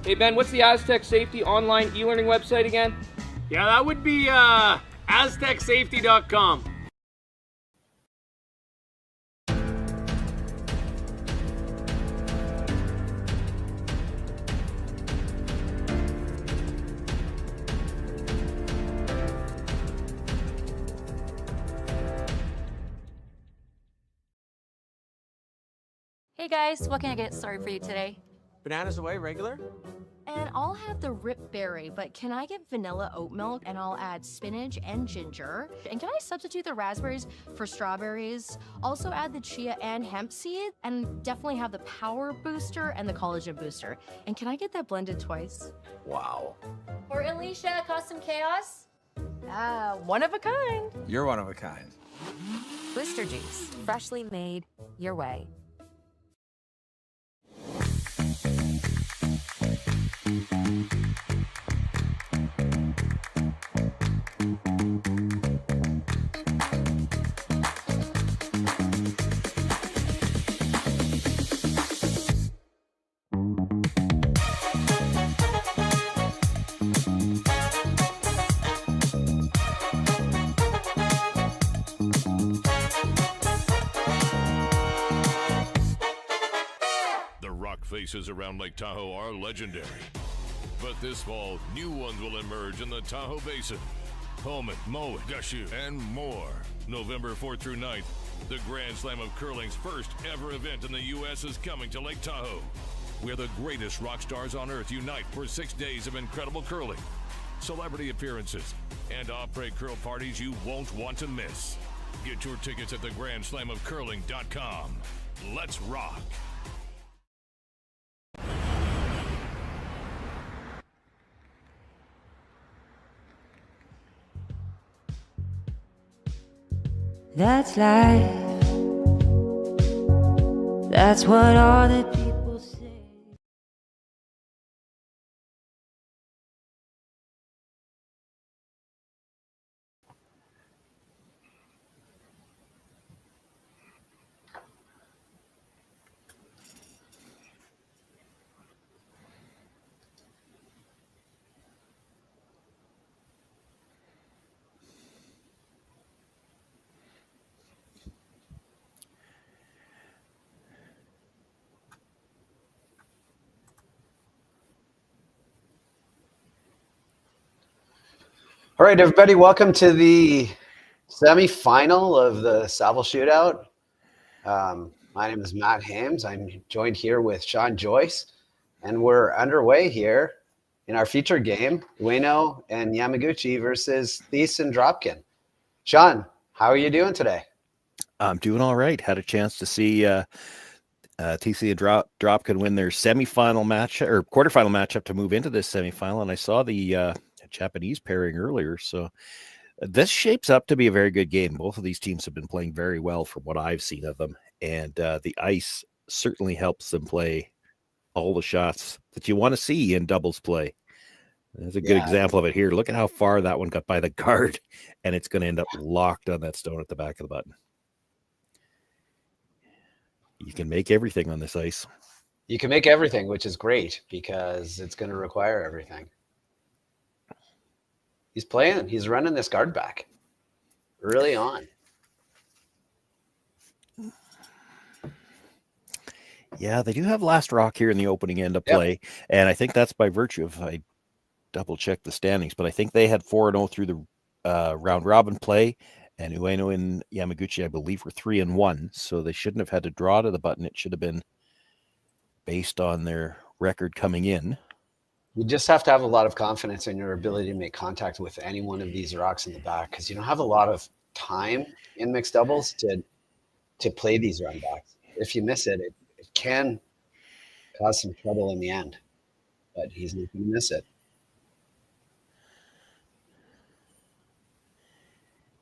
Hey Ben, what's the Aztec Safety online e-learning website again? Yeah, that would be aztecsafety.com. Hey guys, what can I get started for you today? Bananas away, regular? And I'll have the rip berry, but can I get vanilla oat milk and I'll add spinach and ginger? And can I substitute the raspberries for strawberries? Also add the chia and hemp seed and definitely have the power booster and the collagen booster. And can I get that blended twice? Wow. For Alicia, custom chaos? One of a kind. You're one of a kind. Booster juice, freshly made, your way. Faces around Lake Tahoe are legendary. But this fall, new ones will emerge in the Tahoe Basin. Pullman, Moe, Gushu, and more. November 4th through 9th, the Grand Slam of Curling's first ever event in the U.S. is coming to Lake Tahoe, where the greatest rock stars on earth unite for 6 days of incredible curling, celebrity appearances, and après curl parties you won't want to miss. Get your tickets at thegrandslamofcurling.com. Let's rock. That's life. That's what all the people say. All right, everybody, welcome to the semi-final of the Saville Shootout. My name is Matt Hames. I'm joined here with Sean Joyce, and we're underway here in our feature game, Ueno and Yamaguchi versus Thiesse and Dropkin. Sean, how are you doing today? I'm doing all right. Had a chance to see Thiesse and Dropkin win their semifinal match or quarterfinal matchup to move into this semifinal, and I saw the Japanese pairing earlier, so this shapes up to be a very good game. Both of these teams have been playing very well from what I've seen of them, and the ice certainly helps them play all the shots that you want to see in doubles play. There's a good example of it here. Look at how far that one got by the guard, and it's going to end up locked on that stone at the back of the button. You can make everything on this ice. You can make everything, which is great because it's going to require everything. He's playing. He's running this guard back early on. Yeah, they do have last rock here in the opening end of play, and I think that's by virtue of, I double-checked the standings, but I think they had 4-0 through the round-robin play, and Ueno and Yamaguchi, I believe, were 3-1, so they shouldn't have had to draw to the button. It should have been based on their record coming in. You just have to have a lot of confidence in your ability to make contact with any one of these rocks in the back because you don't have a lot of time in mixed doubles to play these run backs. If you miss it, it can cause some trouble in the end, but he's not going to miss it.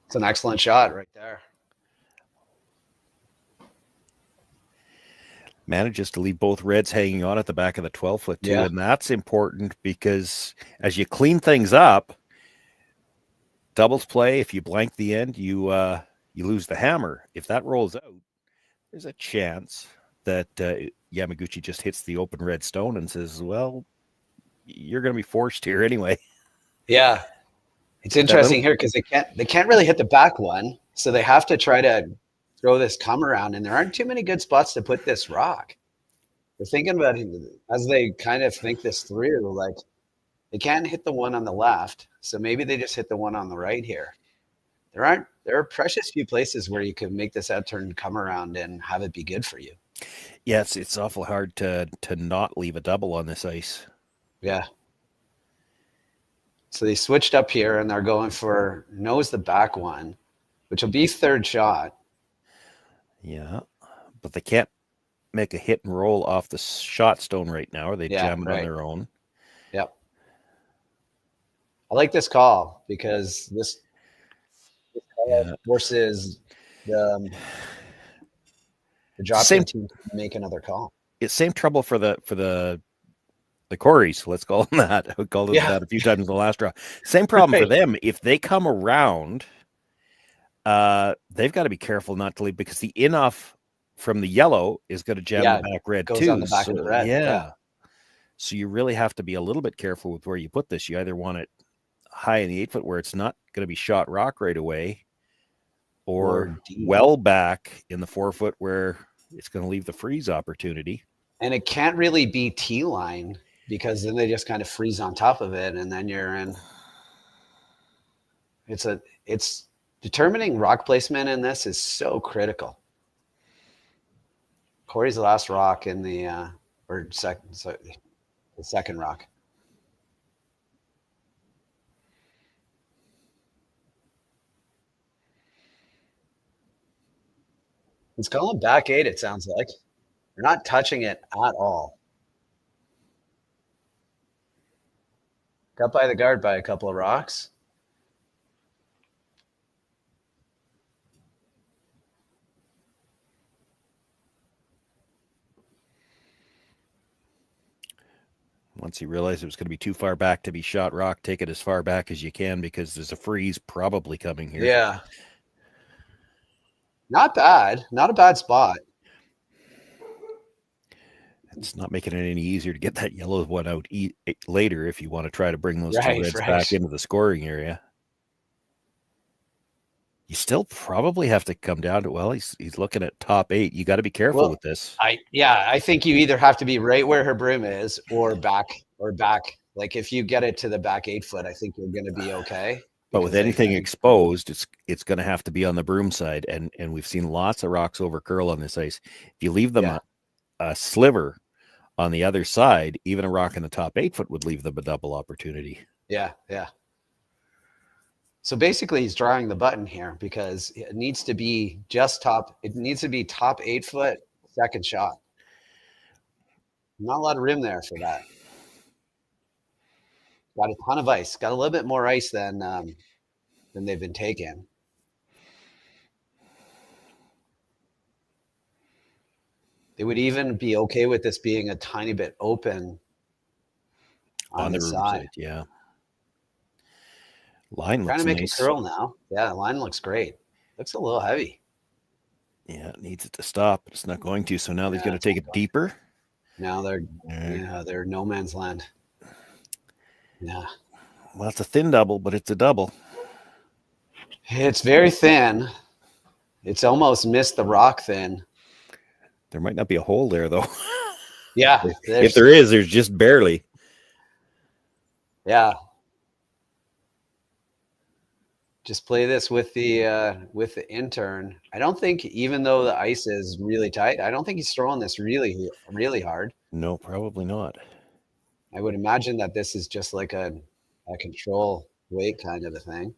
It's an excellent shot right there. Manages to leave both reds hanging on at the back of the 12-foot too, and that's important because as you clean things up, doubles play, if you blank the end, you lose the hammer. If that rolls out, there's a chance that Yamaguchi just hits the open red stone and says, well, you're going to be forced here anyway. Yeah. It's interesting here because they can't really hit the back one. So they have to try to throw this come around, and there aren't too many good spots to put this rock. They're thinking about it as they kind of think this through, like they can't hit the one on the left. So maybe they just hit the one on the right here. There are precious few places where you could make this out turn come around and have it be good for you. Yeah, it's awful hard to not leave a double on this ice. Yeah. So they switched up here and they're going for nose the back one, which will be third shot. Yeah, but they can't make a hit and roll off the shot stone right now, or they jam it on their own. Yep. I like this call because this call forces the Dropkin team to make another call. It's same trouble for the Coreys. Let's call them that. We called them that a few times in the last draw. Same problem for them. If they come around, they've got to be careful not to leave because the in off from the yellow is going to jam the back red goes too. on the back of the red. Yeah. So you really have to be a little bit careful with where you put this. You either want it high in the 8 foot where it's not going to be shot rock right away, or well back in the 4 foot where it's going to leave the freeze opportunity. And it can't really be T line because then they just kind of freeze on top of it, and then you're in. It's determining rock placement in this is so critical. Corey's the last rock in the second rock. It's going back 8, it sounds like. They're not touching it at all. Got by the guard by a couple of rocks. Once you realize it was going to be too far back to be shot rock, take it as far back as you can because there's a freeze probably coming here. Yeah. Not bad. Not a bad spot. It's not making it any easier to get that yellow one out later if you want to try to bring those two reds back into the scoring area. You still probably have to come down to, well, he's looking at top 8. You got to be careful with this. I think you either have to be right where her broom is or back. Like if you get it to the back 8 foot, I think you're going to be okay. But with anything exposed, it's going to have to be on the broom side. And we've seen lots of rocks over curl on this ice. If you leave them a sliver on the other side, even a rock in the top 8 foot would leave them a double opportunity. Yeah. So basically he's drawing the button here because it needs to be top 8 foot, second shot. Not a lot of rim there for that. Got a ton of ice. Got a little bit more ice than they've been taking. They would even be okay with this being a tiny bit open on the side. Yeah. Line looks trying to make nice. it curl now. Yeah, the line looks great. Looks a little heavy. Yeah, it needs it to stop, but it's not going to. So now they're going to take it deeper. Now they're no man's land. Yeah. Well, it's a thin double, but it's a double. It's very thin. It's almost missed the rock thin. There might not be a hole there, though. Yeah. If there is, there's just barely. Yeah. Just play this with the intern. I don't think, even though the ice is really tight, I don't think he's throwing this really, really hard. No, probably not. I would imagine that this is just like a control weight kind of a thing.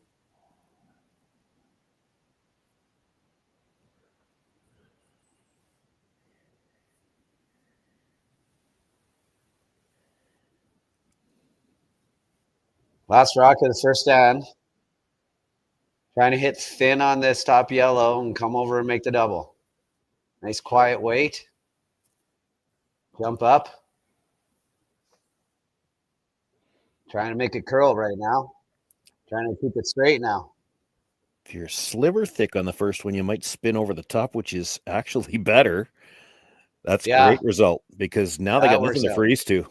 Last rock of the first stand. Trying to hit thin on this top yellow and come over and make the double. Nice quiet weight. Jump up. Trying to make it curl right now. Trying to keep it straight now. If you're sliver thick on the first one, you might spin over the top, which is actually better. That's a great result because now they got nothing to freeze to.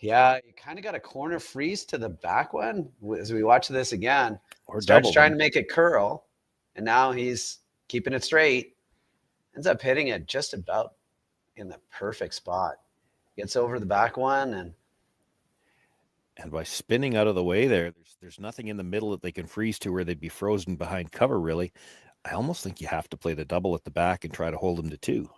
Yeah, you kind of got a corner freeze to the back one as we watch this again. Or Starts double trying them. to make it curl, and now he's keeping it straight. Ends up hitting it just about in the perfect spot. Gets over the back one, And by spinning out of the way there's nothing in the middle that they can freeze to where they'd be frozen behind cover, really. I almost think you have to play the double at the back and try to hold them to 2.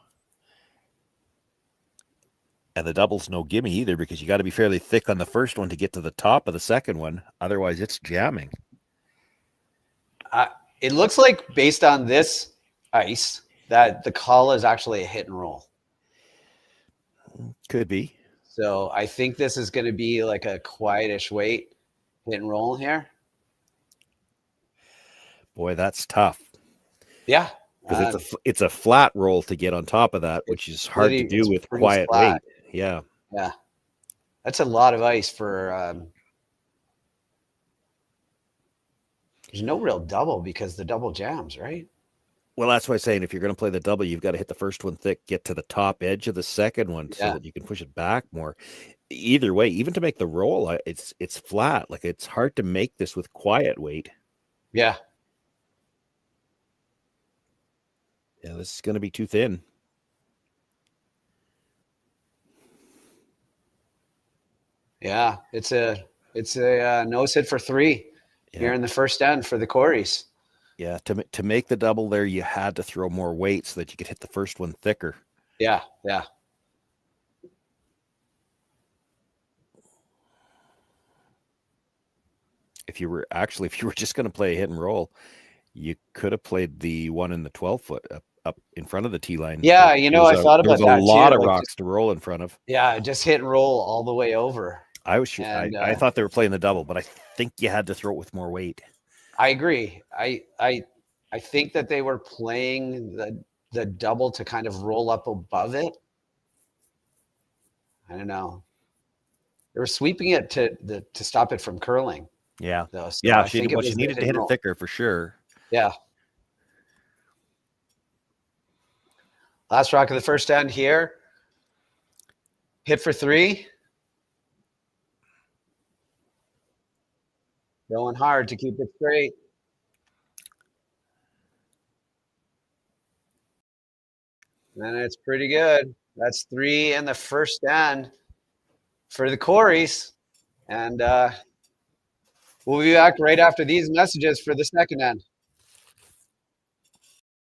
And the double's no gimme either, because you got to be fairly thick on the first one to get to the top of the second one. Otherwise, it's jamming. it looks like based on this ice that the call is actually a hit and roll. Could be. So I think this is going to be like a quietish weight hit and roll here. Boy, that's tough. Yeah. Because it's a flat roll to get on top of that, which is hard to do with quiet weight. Yeah. Yeah. That's a lot of ice for there's no real double because the double jams, right? Well, that's why I'm saying if you're going to play the double, you've got to hit the first one thick, get to the top edge of the second one so that you can push it back more. Either way, even to make the roll, it's flat. Like, it's hard to make this with quiet weight. Yeah. Yeah, this is going to be too thin. Yeah, it's a nose hit for 3 here in the first end for the Coreys. Yeah, to make the double there, you had to throw more weight so that you could hit the first one thicker. Yeah, yeah. If you were just going to play a hit and roll, you could have played the one in the 12-foot up in front of the tee line. Yeah, I thought about that too. There's a lot of rocks to roll in front of. Yeah, just hit and roll all the way over. I thought they were playing the double, but I think you had to throw it with more weight. I agree. I think that they were playing the double to kind of roll up above it. I don't know. They were sweeping it to stop it from curling. Yeah. Though, so yeah, she needed to hit it thicker for sure. Yeah. Last rock of the first end here. Hit for 3. Going hard to keep it straight. And it's pretty good. That's 3 in the first end for the Coreys. And we'll be back right after these messages for the second end.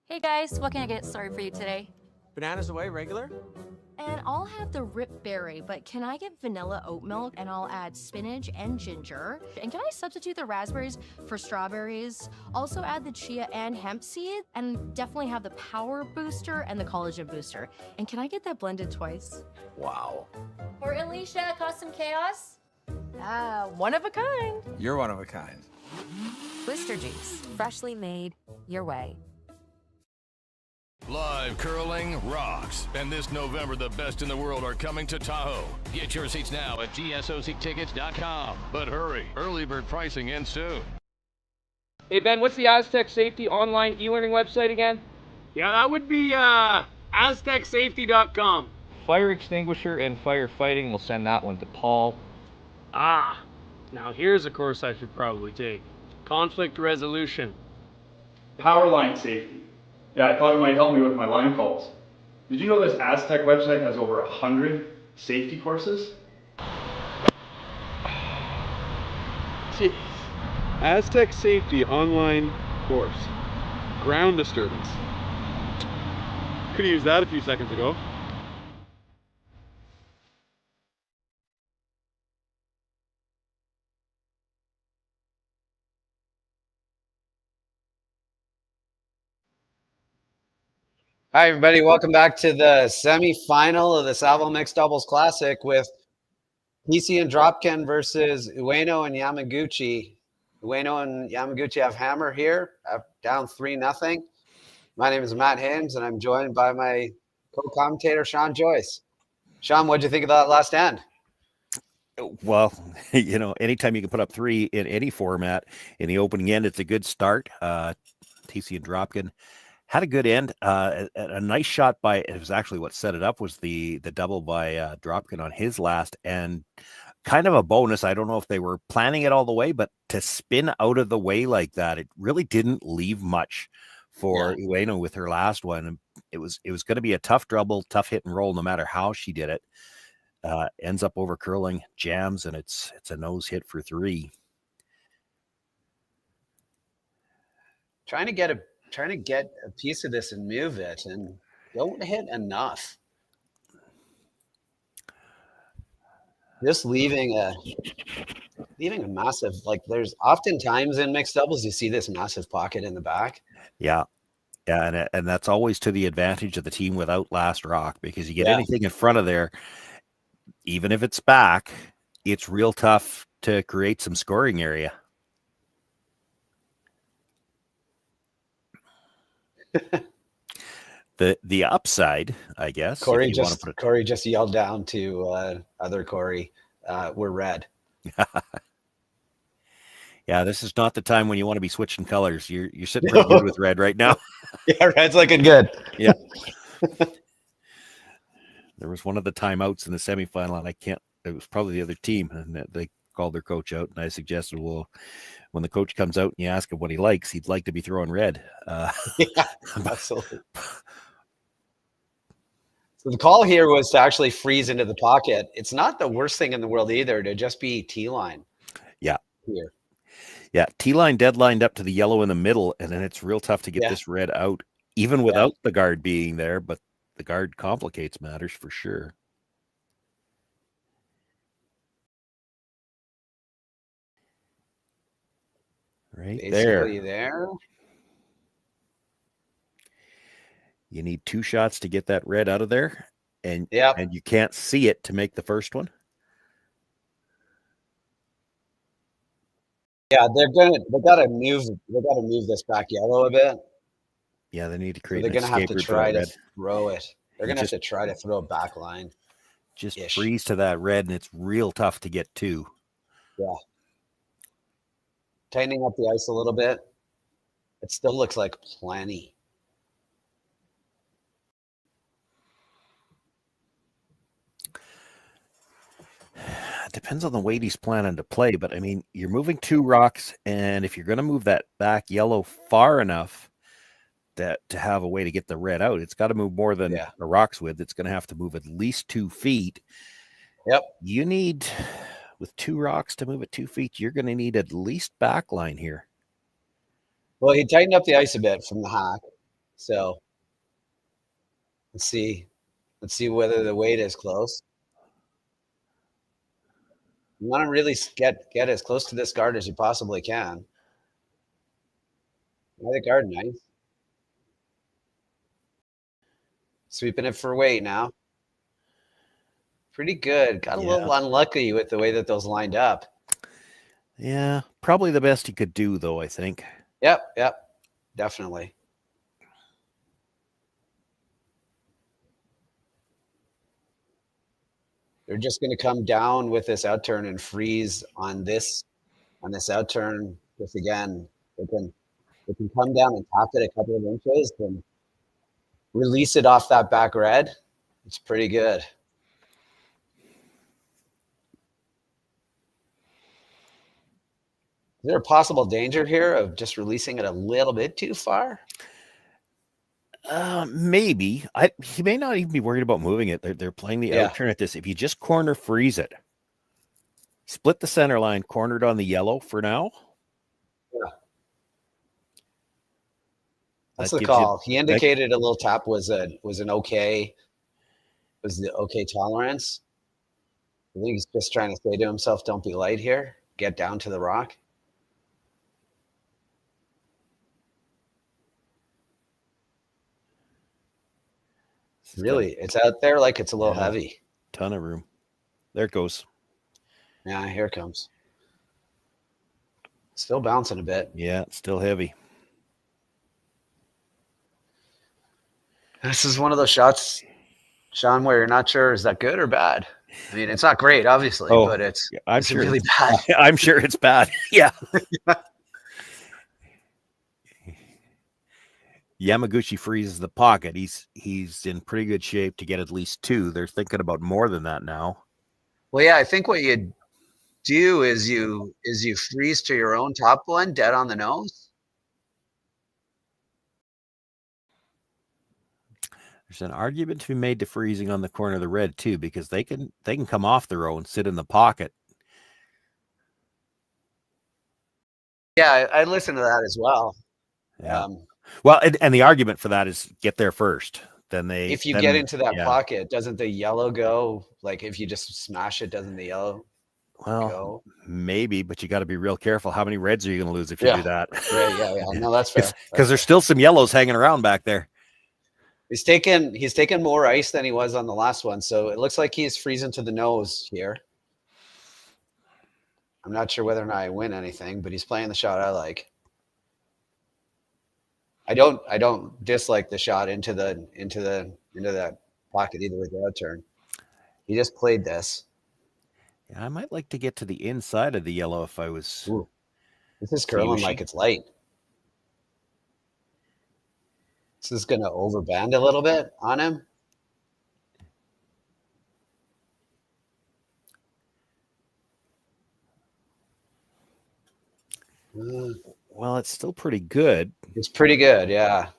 Hey guys, what can I get started for you today? Bananas away, regular? And I'll have the rip berry, but can I get vanilla oat milk and I'll add spinach and ginger? And can I substitute the raspberries for strawberries? Also add the chia and hemp seed, and definitely have the power booster and the collagen booster. And can I get that blended twice? Wow. For Alicia, custom chaos? One of a kind. You're one of a kind. Blister juice, freshly made your way. Live curling rocks. And this November, the best in the world are coming to Tahoe. Get your seats now at gsoctickets.com. But hurry, early bird pricing ends soon. Hey Ben, what's the Aztec Safety online e-learning website again? Yeah, that would be aztecsafety.com. Fire extinguisher and firefighting, we'll send that one to Paul. Now here's a course I should probably take. Conflict resolution. Power line safety. Yeah, I thought it might help me with my line calls. Did you know this Aztec website has over 100 safety courses? Jeez. Aztec Safety online course. Ground disturbance. Could have used that a few seconds ago. Hi, everybody. Welcome back to the semifinal of the Saville Mixed Doubles Classic with Thiesse and Dropkin versus Ueno and Yamaguchi. Ueno and Yamaguchi have hammer here, down 3-0. My name is Matt Hames, and I'm joined by my co-commentator, Sean Joyce. Sean, what did you think of that last end? Well, anytime you can put up 3 in any format in the opening end, it's a good start. Thiesse and Dropkin had a good end. A nice shot by, it was actually what set it up was the double by Dropkin on his last, and kind of a bonus. I don't know if they were planning it all the way, but to spin out of the way like that, it really didn't leave much for Ueno with her last one. And it was going to be a tough double, tough hit and roll, no matter how she did it. Ends up over curling, jams, and it's a nose hit for 3. Trying to get a piece of this and move it, and don't hit enough. Just leaving a massive, like, there's oftentimes in mixed doubles you see this massive pocket in the back. Yeah, and that's always to the advantage of the team without last rock, because you get anything in front of there, even if it's back, it's real tough to create some scoring area. The upside, I guess. Corey just yelled down to other Corey, we're red. Yeah, this is not the time when you want to be switching colors. You're sitting pretty good with red right now. Yeah, red's looking good. Yeah. There was one of the timeouts in the semifinal, and it was probably the other team, and they called their coach out, and I suggested, well, when the coach comes out and you ask him what he likes, he'd like to be throwing red. Yeah, absolutely. So the call here was to actually freeze into the pocket. It's not the worst thing in the world either to just be T-line. Yeah. Here. Yeah, T-line deadlined up to the yellow in the middle, and then it's real tough to get this red out, even without the guard being there, but the guard complicates matters for sure. Right Basically there. You need 2 shots to get that red out of there, and you can't see it to make the first one. Yeah, they gotta move this back yellow a bit. Yeah, they need to create. So they're gonna have to try to throw it. They're gonna have to try to throw a back line. Just freeze to that red, and it's real tough to get to. Yeah. Tightening up the ice a little bit. It still looks like plenty. It depends on the weight he's planning to play, but I mean, you're moving 2 rocks, and if you're going to move that back yellow far enough to have a way to get the red out, it's got to move more than the rock's width. It's going to have to move at least 2 feet. Yep. You need, with 2 rocks to move at 2 feet, you're going to need at least back line here. Well, he tightened up the ice a bit from the hack. So let's see whether the weight is close. You want to really get as close to this guard as you possibly can. The guard, nice. Sweeping it for weight now. Pretty good. Got a little unlucky with the way that those lined up. Yeah, probably the best he could do, though, I think. Yep, definitely. They're just going to come down with this outturn and freeze on this outturn. Just again, they can come down and tap it a couple of inches and release it off that back red. It's pretty good. Is there a possible danger here of just releasing it a little bit too far? Maybe. He may not even be worried about moving it. They're playing the outturn at this. If you just corner freeze it, split the center line, cornered on the yellow for now. Yeah. That's the call. He indicated a little tap was the okay tolerance. I think he's just trying to say to himself, don't be light here. Get down to the rock. Really, it's out there like it's a little heavy. Ton of room. There it goes. Yeah, here it comes. Still bouncing a bit. Yeah, it's still heavy. This is one of those shots, Sean, where you're not sure, is that good or bad? I mean, it's not great, obviously, but it's really bad. I'm sure it's bad. Yeah. Yamaguchi freezes the pocket. He's in pretty good shape to get at least 2. They're thinking about more than that now. Well, yeah, I think what you do is you freeze to your own top one dead on the nose. There's an argument to be made to freezing on the corner of the red too, because they can come off their own, sit in the pocket. Yeah, I listen to that as well. Yeah. Well, and the argument for that is get there first. Then if you get into that pocket, doesn't the yellow go? Like if you just smash it, doesn't the yellow go? Maybe, but you got to be real careful. How many reds are you going to lose if you do that? Right, yeah. No, that's fair. Because there's still some yellows hanging around back there. He's taken more ice than he was on the last one, so it looks like he's freezing to the nose here. I'm not sure whether or not I win anything, but he's playing the shot I like. I don't dislike the shot into that pocket either with the out turn. He just played this. Yeah, I might like to get to the inside of the yellow if I was. Ooh, this is curling like it's light. This is going to overband a little bit on him. Well, it's still pretty good. It's pretty good, yeah.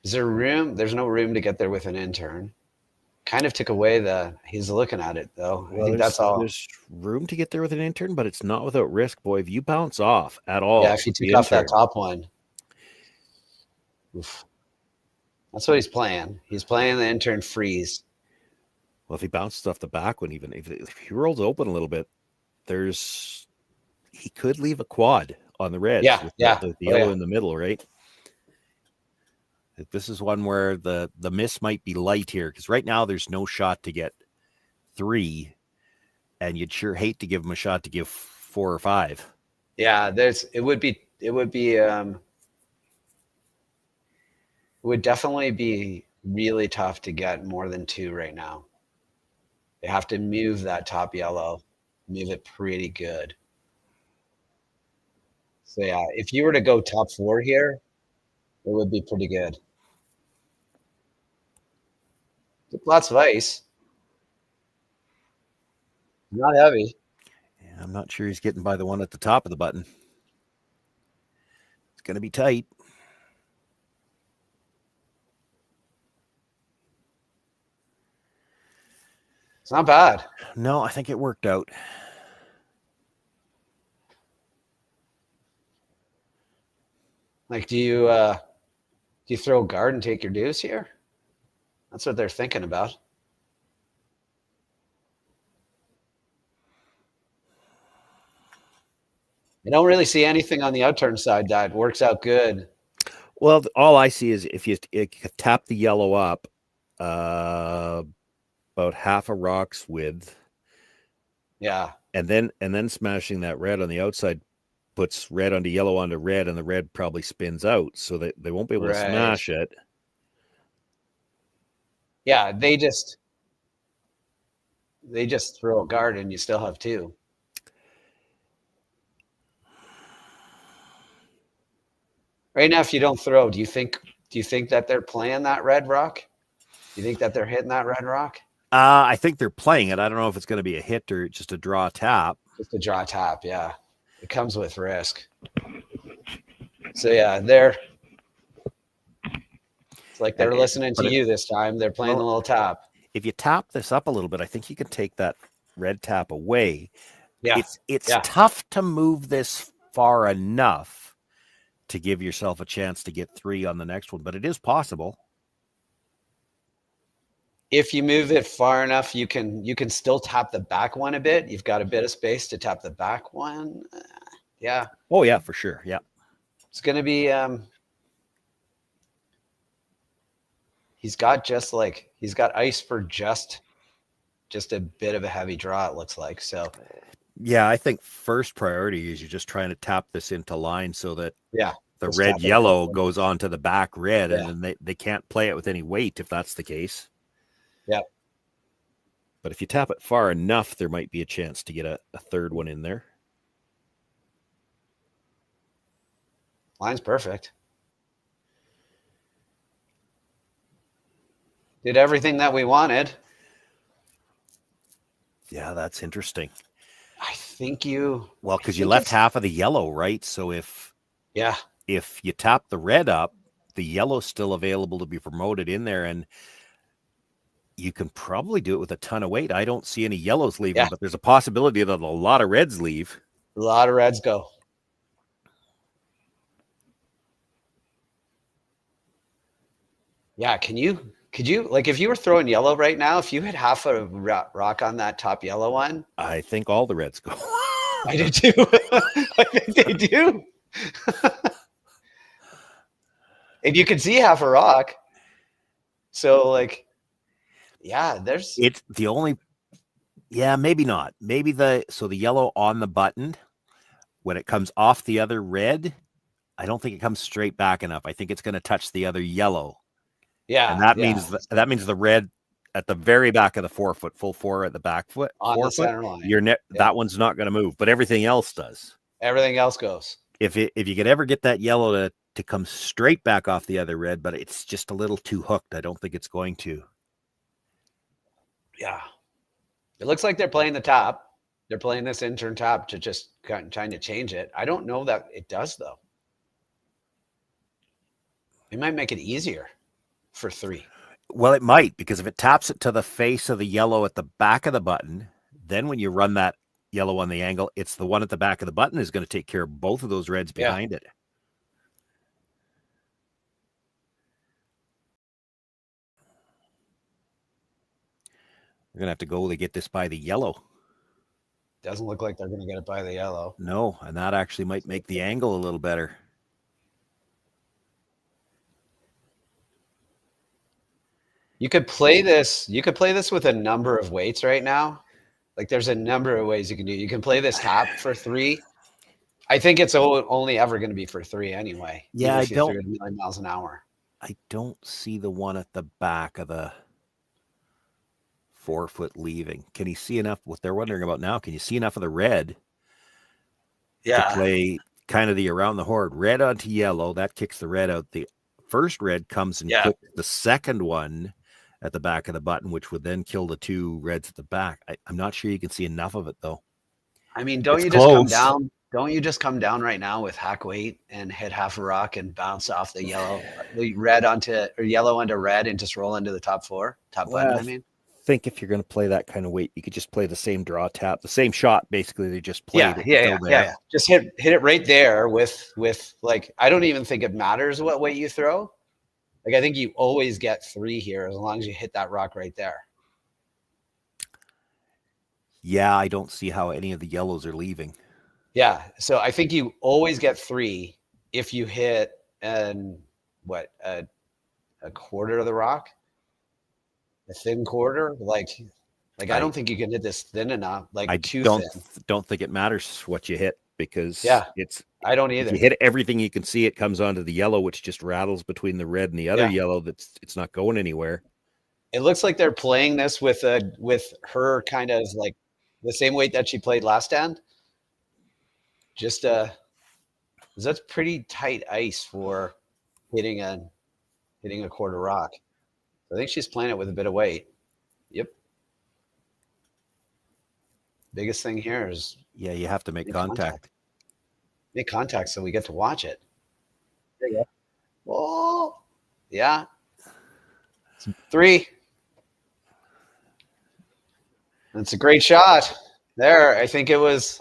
Is there room? There's no room to get there with an in-turn. Kind of took away he's looking at it, though. Well, I think that's all. There's room to get there with an in-turn, but it's not without risk, boy. If you bounce off at all. Yeah, if you take off that top one. Oof. That's what he's playing. He's playing the in-turn freeze. Well, if he bounces off the back one, even if he rolls open a little bit, he could leave a quad on the red. Yeah, with the yellow in the middle, right? This is one where the miss might be light here, because right now there's no shot to get 3, and you'd sure hate to give him a shot to give 4 or 5. Yeah, it would definitely be really tough to get more than 2 right now. They have to move that top yellow, move it pretty good. So yeah, if you were to go top 4 here, it would be pretty good. Lots of ice. Not heavy. Yeah, I'm not sure he's getting by the one at the top of the button. It's going to be tight. It's not bad. No, I think it worked out. Like, do you throw a guard and take your deuce here? That's what they're thinking about. I don't really see anything on the outturn side that works out good. Well, all I see is if you tap the yellow up about half a rock's width. Yeah. And then smashing that red on the outside puts red onto yellow onto red, and the red probably spins out, so that they won't be able to smash it. Yeah, they just throw a guard and you still have 2. Right now, if you don't throw, do you think that they're playing that red rock? Do you think that they're hitting that red rock? I think they're playing it. I don't know if it's going to be a hit or just a draw tap. Just a draw tap, yeah. It comes with risk. So yeah, it's like they're listening to you this time. They're playing a little tap. If you tap this up a little bit, I think you can take that red tap away. Yeah. It's tough to move this far enough to give yourself a chance to get 3 on the next one, but it is possible. If you move it far enough, you can still tap the back one a bit. You've got a bit of space to tap the back one. Yeah. Oh yeah, for sure. Yeah. It's going to be he's got ice for just a bit of a heavy draw, it looks like. So yeah, I think first priority is you're just trying to tap this into line so that the just red yellow goes onto the back red, and then they can't play it with any weight if that's the case. Yeah. But if you tap it far enough, there might be a chance to get a third one in there. Line's perfect. Did everything that we wanted. Yeah, that's interesting. I think you. Well, because you left half of the yellow, right? So if you tap the red up, the yellow's still available to be promoted in there, and you can probably do it with a ton of weight. I don't see any yellows leaving, but there's a possibility that a lot of reds leave. A lot of reds go. Yeah, could you, like, if you were throwing yellow right now, if you hit half a rock on that top yellow one? I think all the reds go. I do too. I think they do. And you can see half a rock. So, like, yeah, it's the only, maybe not. Maybe the yellow on the button, when it comes off the other red, I don't think it comes straight back enough. I think it's going to touch the other yellow. Yeah. And that means the red at the very back of the forefoot, full four at the back foot, on the center line. That one's not going to move, but everything else does. Everything else goes. If you could ever get that yellow to come straight back off the other red, but it's just a little too hooked. I don't think it's going to. Yeah. It looks like they're playing the top. They're playing this intern top to just kind of trying to change it. I don't know that it does, though. It might make it easier for 3. Well, it might, because if it taps it to the face of the yellow at the back of the button, then when you run that yellow on the angle, it's the one at the back of the button is going to take care of both of those reds behind it. We're going to have to go to get this by the yellow. Doesn't look like they're going to get it by the yellow. No, and that actually might make the angle a little better. You could play this with a number of weights right now. Like, there's a number of ways you can do it. You can play this top for 3. I think it's only ever going to be for 3 anyway. Yeah, I don't. 3 miles an hour. I don't see the one at the back of the forefoot leaving. Can you see enough? What they're wondering about now, can you see enough of the red to play kind of the around the horn? Red onto yellow, that kicks the red out. The first red comes and kicks the second one at the back of the button, which would then kill the 2 reds at the back. I'm not sure you can see enough of it, though. I mean, don't you just come down right now with hack weight and hit half a rock and bounce off the yellow, yellow onto red and just roll into the top button, I mean? I think if you're going to play that kind of weight, you could just play the same draw tap, the same shot, basically. They just played it. Yeah. Just hit it right there with like, I don't even think it matters what weight you throw. Like, I think you always get 3 here as long as you hit that rock right there. Yeah, I don't see how any of the yellows are leaving. Yeah, so I think you always get 3 if you hit a quarter of the rock, a thin quarter. Like I don't think you can hit this thin enough. Like, I don't think it matters what you hit, because I don't either. If you hit everything you can see, it comes onto the yellow, which just rattles between the red and the other yellow. It's not going anywhere. It looks like they're playing this with her kind of like the same weight that she played last end. Just that's pretty tight ice for hitting a quarter rock. I think she's playing it with a bit of weight. Yep. Biggest thing here is you have to make contact. Make contact so we get to watch it. There you go. Oh, yeah. 3. That's a great shot. There, I think it was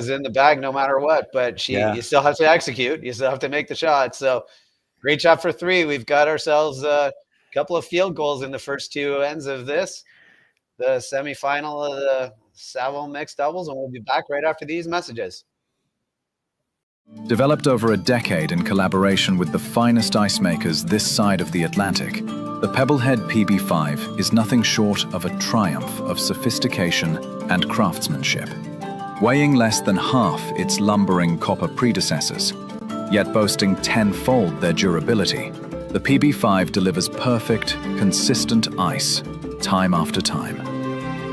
in the bag no matter what, but you still have to execute. You still have to make the shot. So great shot for 3. We've got ourselves a couple of field goals in the first 2 ends of this, the semifinal of the Saville mixed doubles, and we'll be back right after these messages. Developed over a decade in collaboration with the finest ice makers this side of the Atlantic, the Pebblehead PB5 is nothing short of a triumph of sophistication and craftsmanship. Weighing less than half its lumbering copper predecessors, yet boasting 10-fold their durability, the PB5 delivers perfect, consistent ice, time after time.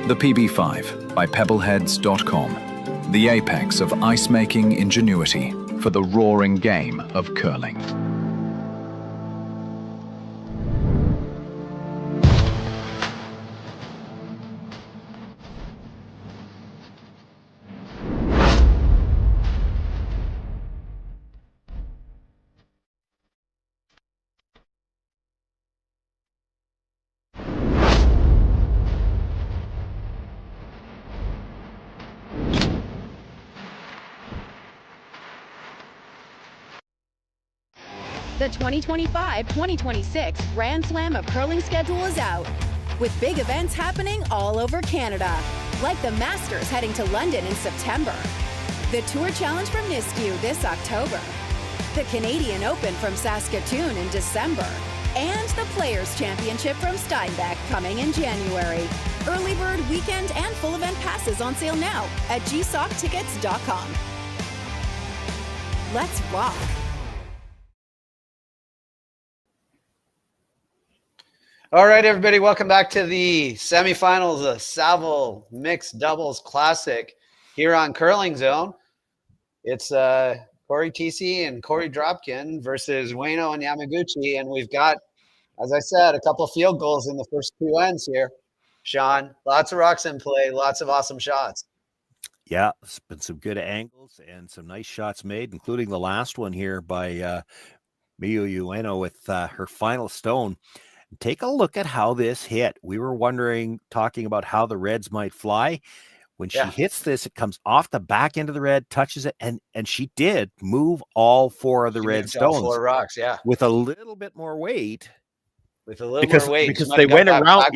The PB5 by Pebbleheads.com, the apex of ice-making ingenuity for the roaring game of curling. The 2025-2026 Grand Slam of Curling schedule is out, with big events happening all over Canada, like the Masters heading to London in September, the Tour Challenge from Nisku this October, the Canadian Open from Saskatoon in December, and the Players' Championship from Steinbeck coming in January. Early bird weekend and full event passes on sale now at gsoctickets.com. Let's rock. All right, everybody, welcome back to the semifinals of Saville Mixed Doubles Classic here on Curling Zone. It's Cory Thiesse and Cory Dropkin versus Ueno and Yamaguchi, and we've got, as I said, a couple of field goals in the first two ends here. Sean, lots of rocks in play, lots of awesome shots. Yeah, it's been some good angles and some nice shots made, including the last one here by Miyu Ueno with her final stone. Take a look at how this hit. We were wondering, talking about how the reds might fly. When she hits this, it comes off the back end of the red, touches it, and she did move all four of the red stones. All four rocks, with a little bit more weight. With a little more weight. Because they went around,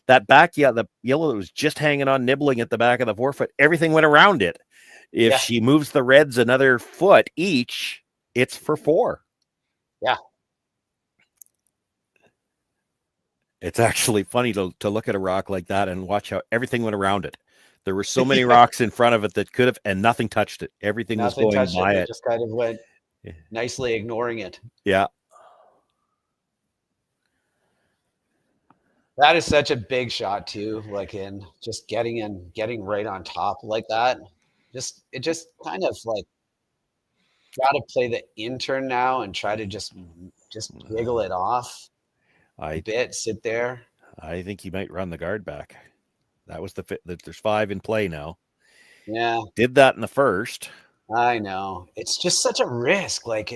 that back, the yellow that was just hanging on, nibbling at the back of the forefoot, everything went around it. If she moves the reds another foot each, it's for 4. Yeah. It's actually funny to look at a rock like that and watch how everything went around it. There were so many rocks in front of it that could have, and nothing touched it. Everything was going by it. Just kind of went nicely ignoring it. Yeah. That is such a big shot too, like in getting right on top like that. It just kind of like got to play the intern now and try to just wiggle it off a bit, sit there. I think he might run the guard back. That was there's 5 in play now. Yeah. Did that in the first. I know. It's just such a risk. Like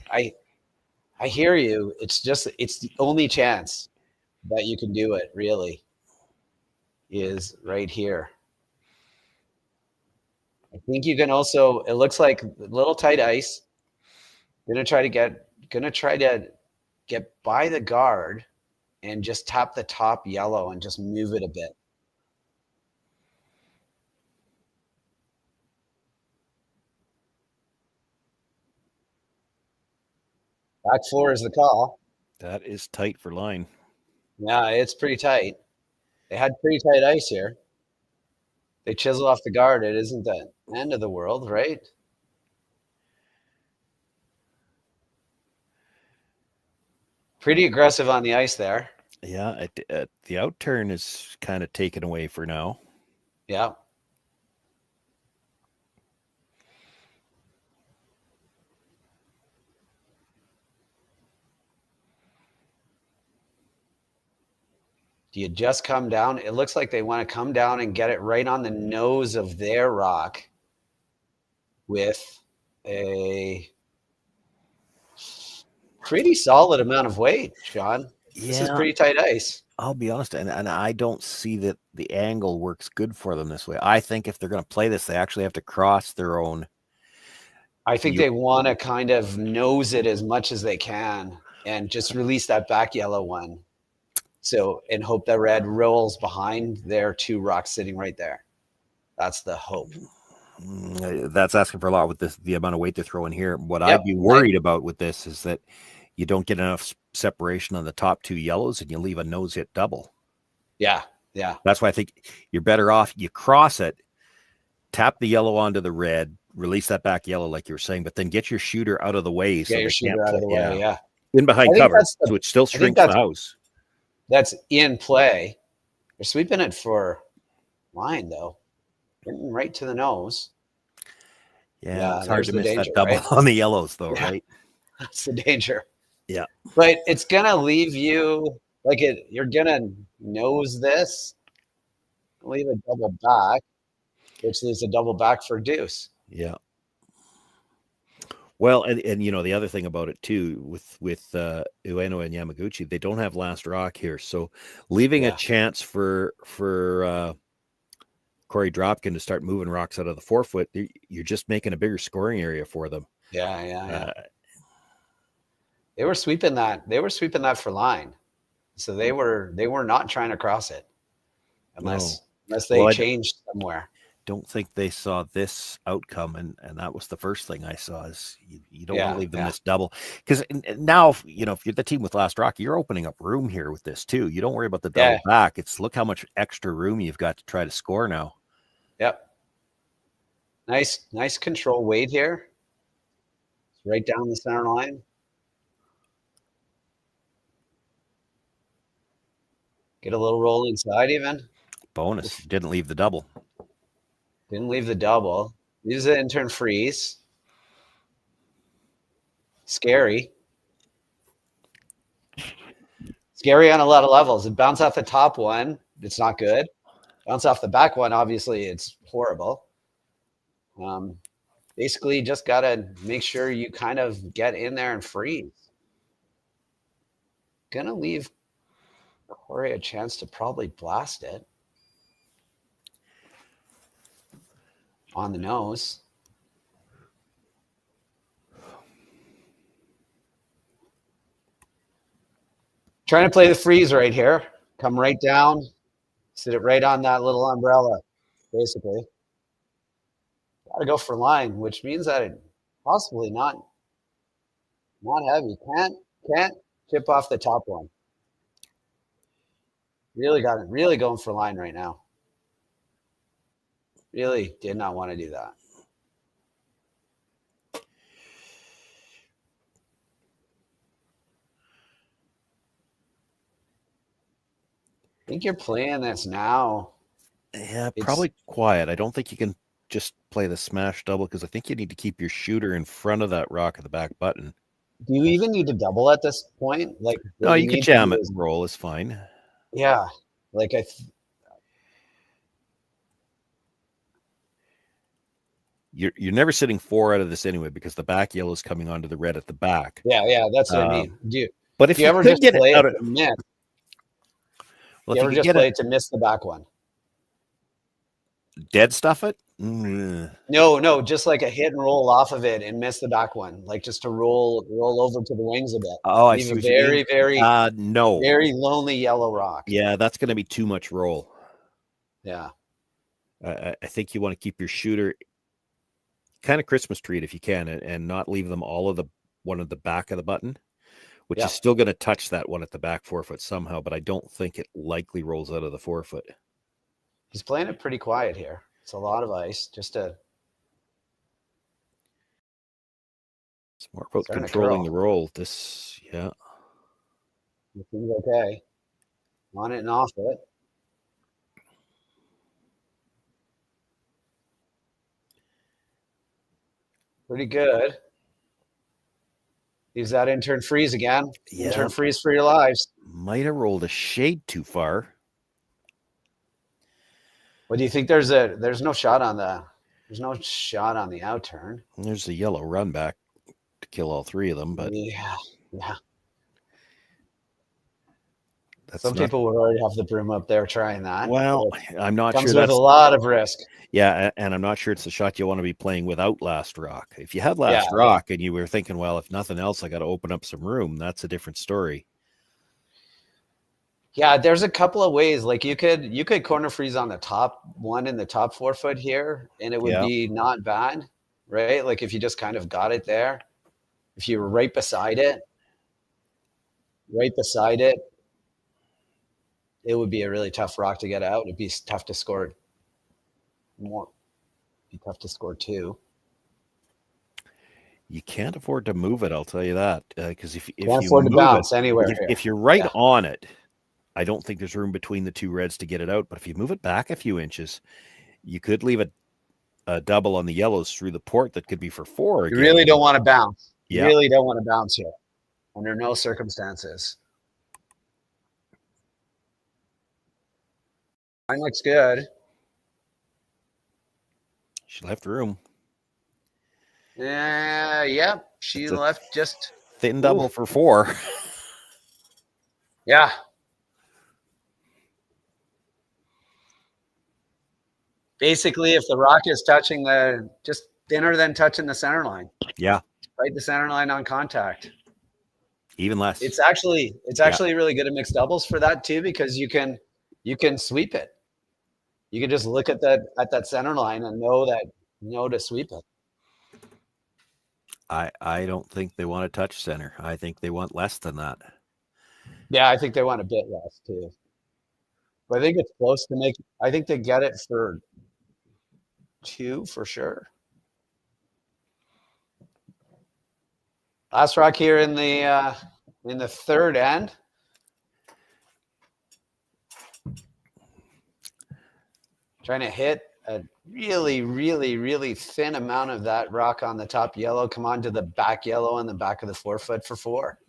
I hear you. It's the only chance that you can do it, really, is right here. I think you can also, it looks like a little tight ice. Gonna try to get by the guard and just tap the top yellow and just move it a bit. Back 4 is the call. That is tight for line. Yeah, it's pretty tight. They had pretty tight ice here. They chisel off the guard. It isn't the end of the world, right? Pretty aggressive on the ice there. Yeah, the outturn is kind of taken away for now. Yeah. Do you just come down? It looks like they want to come down and get it right on the nose of their rock with a pretty solid amount of weight, Sean. This is pretty tight ice. I'll be honest, and I don't see that the angle works good for them this way. I think if they're going to play this, they actually have to cross their own. I think they want to kind of nose it as much as they can and just release that back yellow one. So, and hope that red rolls behind their 2 rocks sitting right there. That's the hope. That's asking for a lot with the amount of weight they're throwing here. What I'd be worried about with this is that you don't get enough separation on the top 2 yellows and you leave a nose hit double. Yeah. Yeah. That's why I think you're better off. You cross it, tap the yellow onto the red, release that back yellow, like you were saying, but then get your shooter out of the way. Get your shooter out of the way. Yeah. In behind cover. So it still shrinks the house. That's in play. They're sweeping it for line, though. Getting right to the nose. Yeah, it's hard to miss that double on the yellows, though, right? That's the danger. Yeah. But it's going to leave you, you're going to nose this, leave a double back, which leaves a double back for deuce. Yeah. Well, and you know, the other thing about it too, with Ueno and Yamaguchi, they don't have last rock here. So leaving a chance for Cory Dropkin to start moving rocks out of the forefoot, you're just making a bigger scoring area for them. Yeah. They were sweeping that. They were sweeping that for line. So they were not trying to cross it unless they changed somewhere. Don't think they saw this outcome, and that was the first thing I saw is you don't want to leave them this double, because now if you're the team with last rock, you're opening up room here with this too. You don't worry about the double back. It's look how much extra room you've got to try to score now. Yep. Nice control weight here. It's right down the center line. Get a little roll inside even. Bonus. Didn't leave the double. Didn't leave the double. Use the intern freeze. Scary. Scary on a lot of levels. It bounced off the top one. It's not good. Bounce off the back one. Obviously, it's horrible. Basically, just got to make sure you kind of get in there and freeze. Gonna leave Korey a chance to probably blast it. On the nose. Trying to play the freeze right here. Come right down. Sit it right on that little umbrella, basically. Got to go for line, which means that it possibly not heavy. Can't chip off the top one. Really got it. Really going for line right now. Really did not want to do that. I think you're playing this now. Yeah, probably quiet. I don't think you can just play the smash double because I think you need to keep your shooter in front of that rock at the back button. Do you even need to double at this point? Like, no, you can jam it. Roll is fine. Yeah, like You're never sitting 4 out of this anyway because the back yellow is coming onto the red at the back. Yeah, that's what I mean. But if you ever just play it to miss, you ever just play it to miss the back one? Dead stuff it? No, just like a hit and roll off of it and miss the back one, like just to roll over to the wings a bit. Oh, I see. Very very lonely yellow rock. Yeah, that's going to be too much roll. Yeah, I think you want to keep your shooter kind of Christmas tree if you can, and not leave them all of the one at the back of the button, which is still going to touch that one at the back 4-foot somehow, but I don't think it likely rolls out of the 4-foot. He's playing it pretty quiet here. It's a lot of ice. It's more about controlling the roll. This, yeah. It seems okay. On it and off it. Pretty good. Use that intern freeze again. Yeah. Intern freeze for your lives. Might have rolled a shade too far. What do you think? There's no shot on the outturn. There's the yellow run back to kill all 3 of them, but yeah. Some people would already have the broom up there trying that. Well, I'm not sure. Comes with a lot of risk. Yeah, and I'm not sure it's the shot you want to be playing without last rock. If you had last rock and you were thinking, well, if nothing else, I got to open up some room, that's a different story. Yeah, there's a couple of ways. Like you could corner freeze on the top one in the top 4-foot here, and it would be not bad, right? Like if you just kind of got it there. If you were right beside it, it would be a really tough rock to get out. It'd be tough to score more. It'd be tough to score 2. You can't afford to move it, I'll tell you that. Because if you afford to bounce anywhere, if you're right on it, I don't think there's room between the 2 reds to get it out. But if you move it back a few inches, you could leave a double on the yellows through the port that could be for 4. Again. You really don't want to bounce. Yeah. You really don't want to bounce here under no circumstances. Mine looks good. She left room. Yep. She left just thin double for 4. Yeah. Basically, if the rock is touching just thinner than touching the center line. Yeah. Right, the center line on contact. Even less. It's actually really good at mixed doubles for that too, because you can sweep it. You can just look at that center line and know to sweep it. I don't think they want to touch center. I think they want less than that. Yeah, I think they want a bit less too. But I think it's close to make. I think they get it for 2 for sure. Last rock here in the third end. Trying to hit a really, really, really thin amount of that rock on the top yellow. Come on to the back yellow on the back of the forefoot for 4.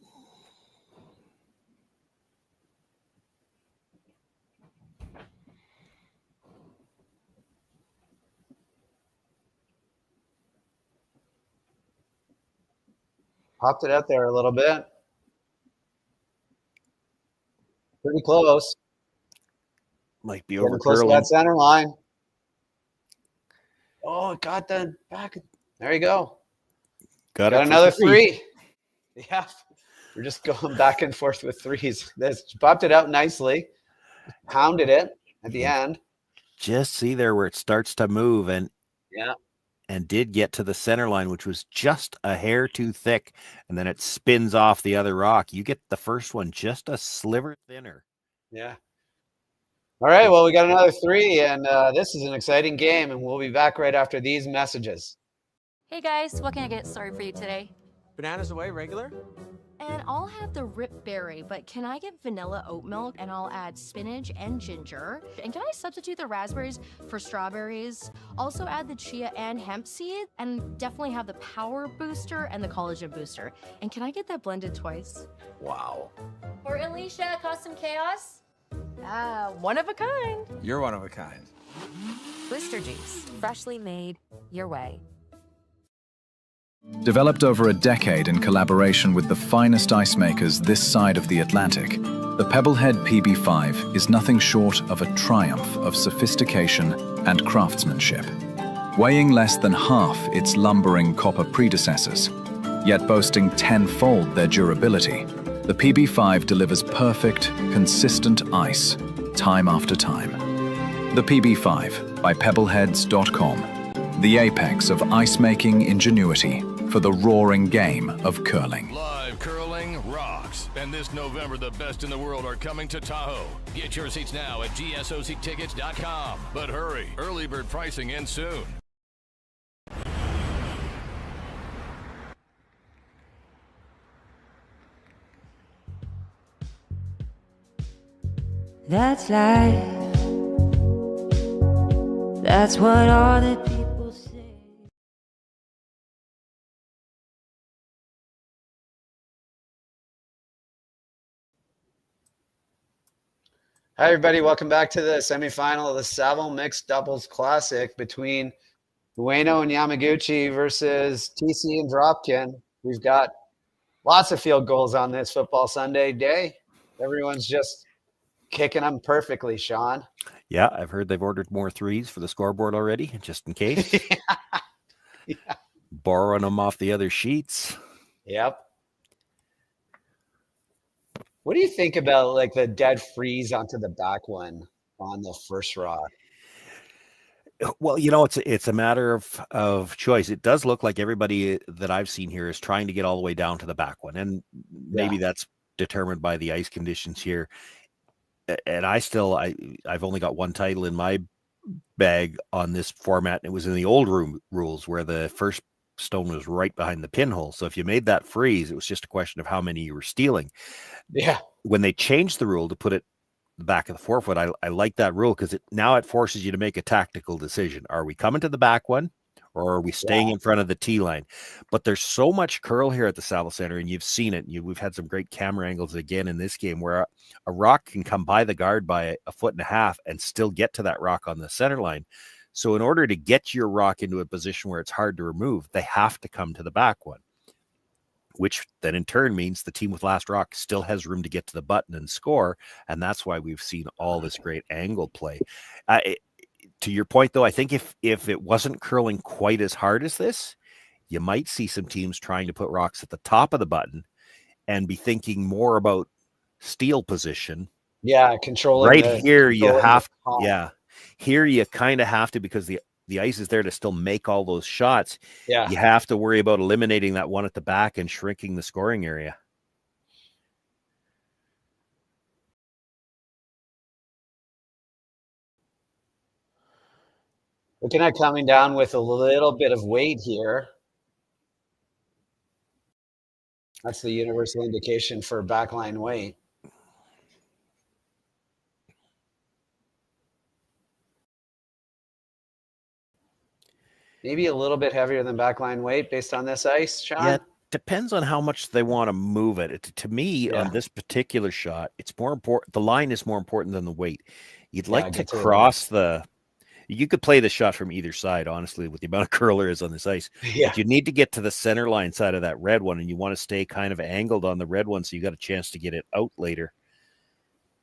Popped it out there a little bit. Pretty close. Might be Getting over close to curling. that center line. Oh, it got the back. There you go. Got another 3. Yeah. We're just going back and forth with 3s. This popped it out nicely. Pounded it at the end. Just see there where it starts to move and did get to the center line, which was just a hair too thick, and then it spins off the other rock. You get the first one just a sliver thinner. Yeah. All right, well, we got another 3, and this is an exciting game, and we'll be back right after these messages. Hey guys, what can I get started for you today? Bananas away, regular? And I'll have the rip berry, but can I get vanilla oat milk and I'll add spinach and ginger? And can I substitute the raspberries for strawberries? Also add the chia and hemp seed, and definitely have the power booster and the collagen booster. And can I get that blended twice? Wow. For Alicia, custom chaos? One of a kind. You're one of a kind. Blister juice, freshly made your way. Developed over a decade in collaboration with the finest ice makers this side of the Atlantic, the Pebblehead PB5 is nothing short of a triumph of sophistication and craftsmanship. Weighing less than half its lumbering copper predecessors, yet boasting tenfold their durability, the PB5 delivers perfect, consistent ice, time after time. The PB5 by Pebbleheads.com, the apex of ice-making ingenuity for the roaring game of curling. Live curling rocks. And this November, the best in the world are coming to Tahoe. Get your seats now at gsoctickets.com. But hurry, early bird pricing ends soon. That's life. That's what all the people say. Hi, everybody. Welcome back to the semifinal of the Saville Mixed Doubles Classic between Ueno and Yamaguchi versus Thiesse and Dropkin. We've got lots of field goals on this football Sunday day. Everyone's just kicking them perfectly, Sean. Yeah, I've heard they've ordered more 3s for the scoreboard already, just in case. Yeah. Borrowing them off the other sheets. Yep. What do you think about like the dead freeze onto the back one on the first rock? Well, you know, it's a matter of choice. It does look like everybody that I've seen here is trying to get all the way down to the back one, and maybe that's determined by the ice conditions here. And I've only got one title in my bag on this format. It was in the old rules where the first stone was right behind the pinhole. So if you made that freeze, it was just a question of how many you were stealing. Yeah. When they changed the rule to put it the back of the forefoot, I like that rule because now it forces you to make a tactical decision. Are we coming to the back one, or are we staying in front of the tee line? But there's so much curl here at the Saville Center, and you've seen it. We've had some great camera angles again in this game where a rock can come by the guard by a foot and a half and still get to that rock on the center line. So in order to get your rock into a position where it's hard to remove, they have to come to the back one, which then in turn means the team with last rock still has room to get to the button and score. And that's why we've seen all this great angle play. To your point, though, I think if it wasn't curling quite as hard as this, you might see some teams trying to put rocks at the top of the button and be thinking more about steel position. Yeah, controlling right the, here. You controlling the have, palm. yeah, here you kind of have to, because the ice is there to still make all those shots. Yeah. You have to worry about eliminating that one at the back and shrinking the scoring area. Looking at coming down with a little bit of weight here. That's the universal indication for backline weight. Maybe a little bit heavier than backline weight based on this ice, Sean? Yeah, depends on how much they want to move it. To me, Yeah. on this particular shot, it's more important. The line is more important than the weight. You'd like to get to the cross the. You could play the shot from either side, honestly, with the amount of curl there is on this ice. Yeah. But you need to get to the center line side of that red one, and you want to stay kind of angled on the red one, so you got a chance to get it out later.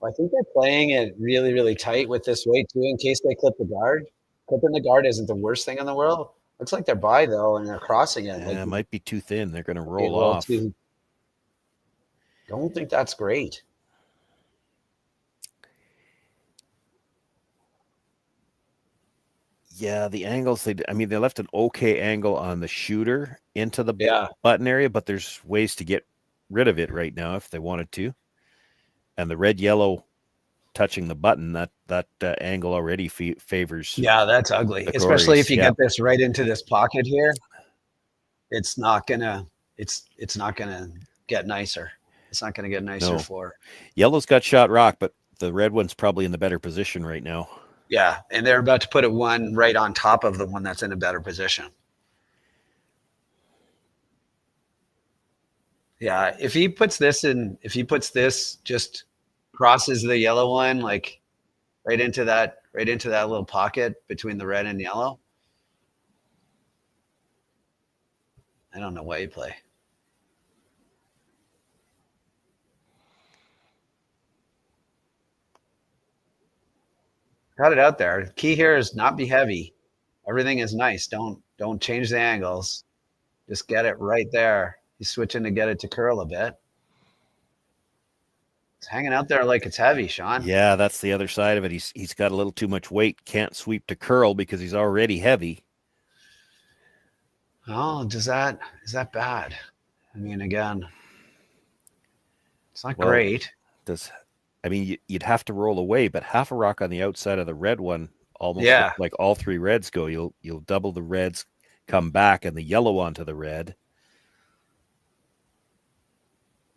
Well, I think they're playing it really, really tight with this weight too, in case they clip the guard. Clipping the guard isn't the worst thing in the world. Looks like they're by though, and they're crossing it. Yeah, it might be too thin. They're going to They roll roll off. Don't think that's great. Yeah, the angles, they left an okay angle on the shooter into the Yeah. button area, but there's ways to get rid of it right now if they wanted to. And the red-yellow touching the button, that angle already favors. Yeah, that's ugly. the Especially Coreys. if you Yeah. get this right into this pocket here. It's not gonna get nicer. It's not gonna get nicer No. for. Yellow's got shot rock, but the red one's probably in the better position right now. Yeah, and they're about to put it one right on top of the one that's in a better position. Yeah, if he puts this just crosses the yellow one like right into that little pocket between the red and yellow. I don't know why you play. Got it out there. The key here is not be heavy. Everything is nice. Don't change the angles. Just get it right there. He's switching to get it to curl a bit. It's hanging out there like it's heavy, Sean. Yeah, that's the other side of it. He's got a little too much weight. Can't sweep to curl because he's already heavy. Oh, is that bad? I mean, again, it's not Well, great. You'd have to roll away, but half a rock on the outside of the red one, almost Yeah. like all three reds go. You'll double the reds, come back, and the yellow onto the red.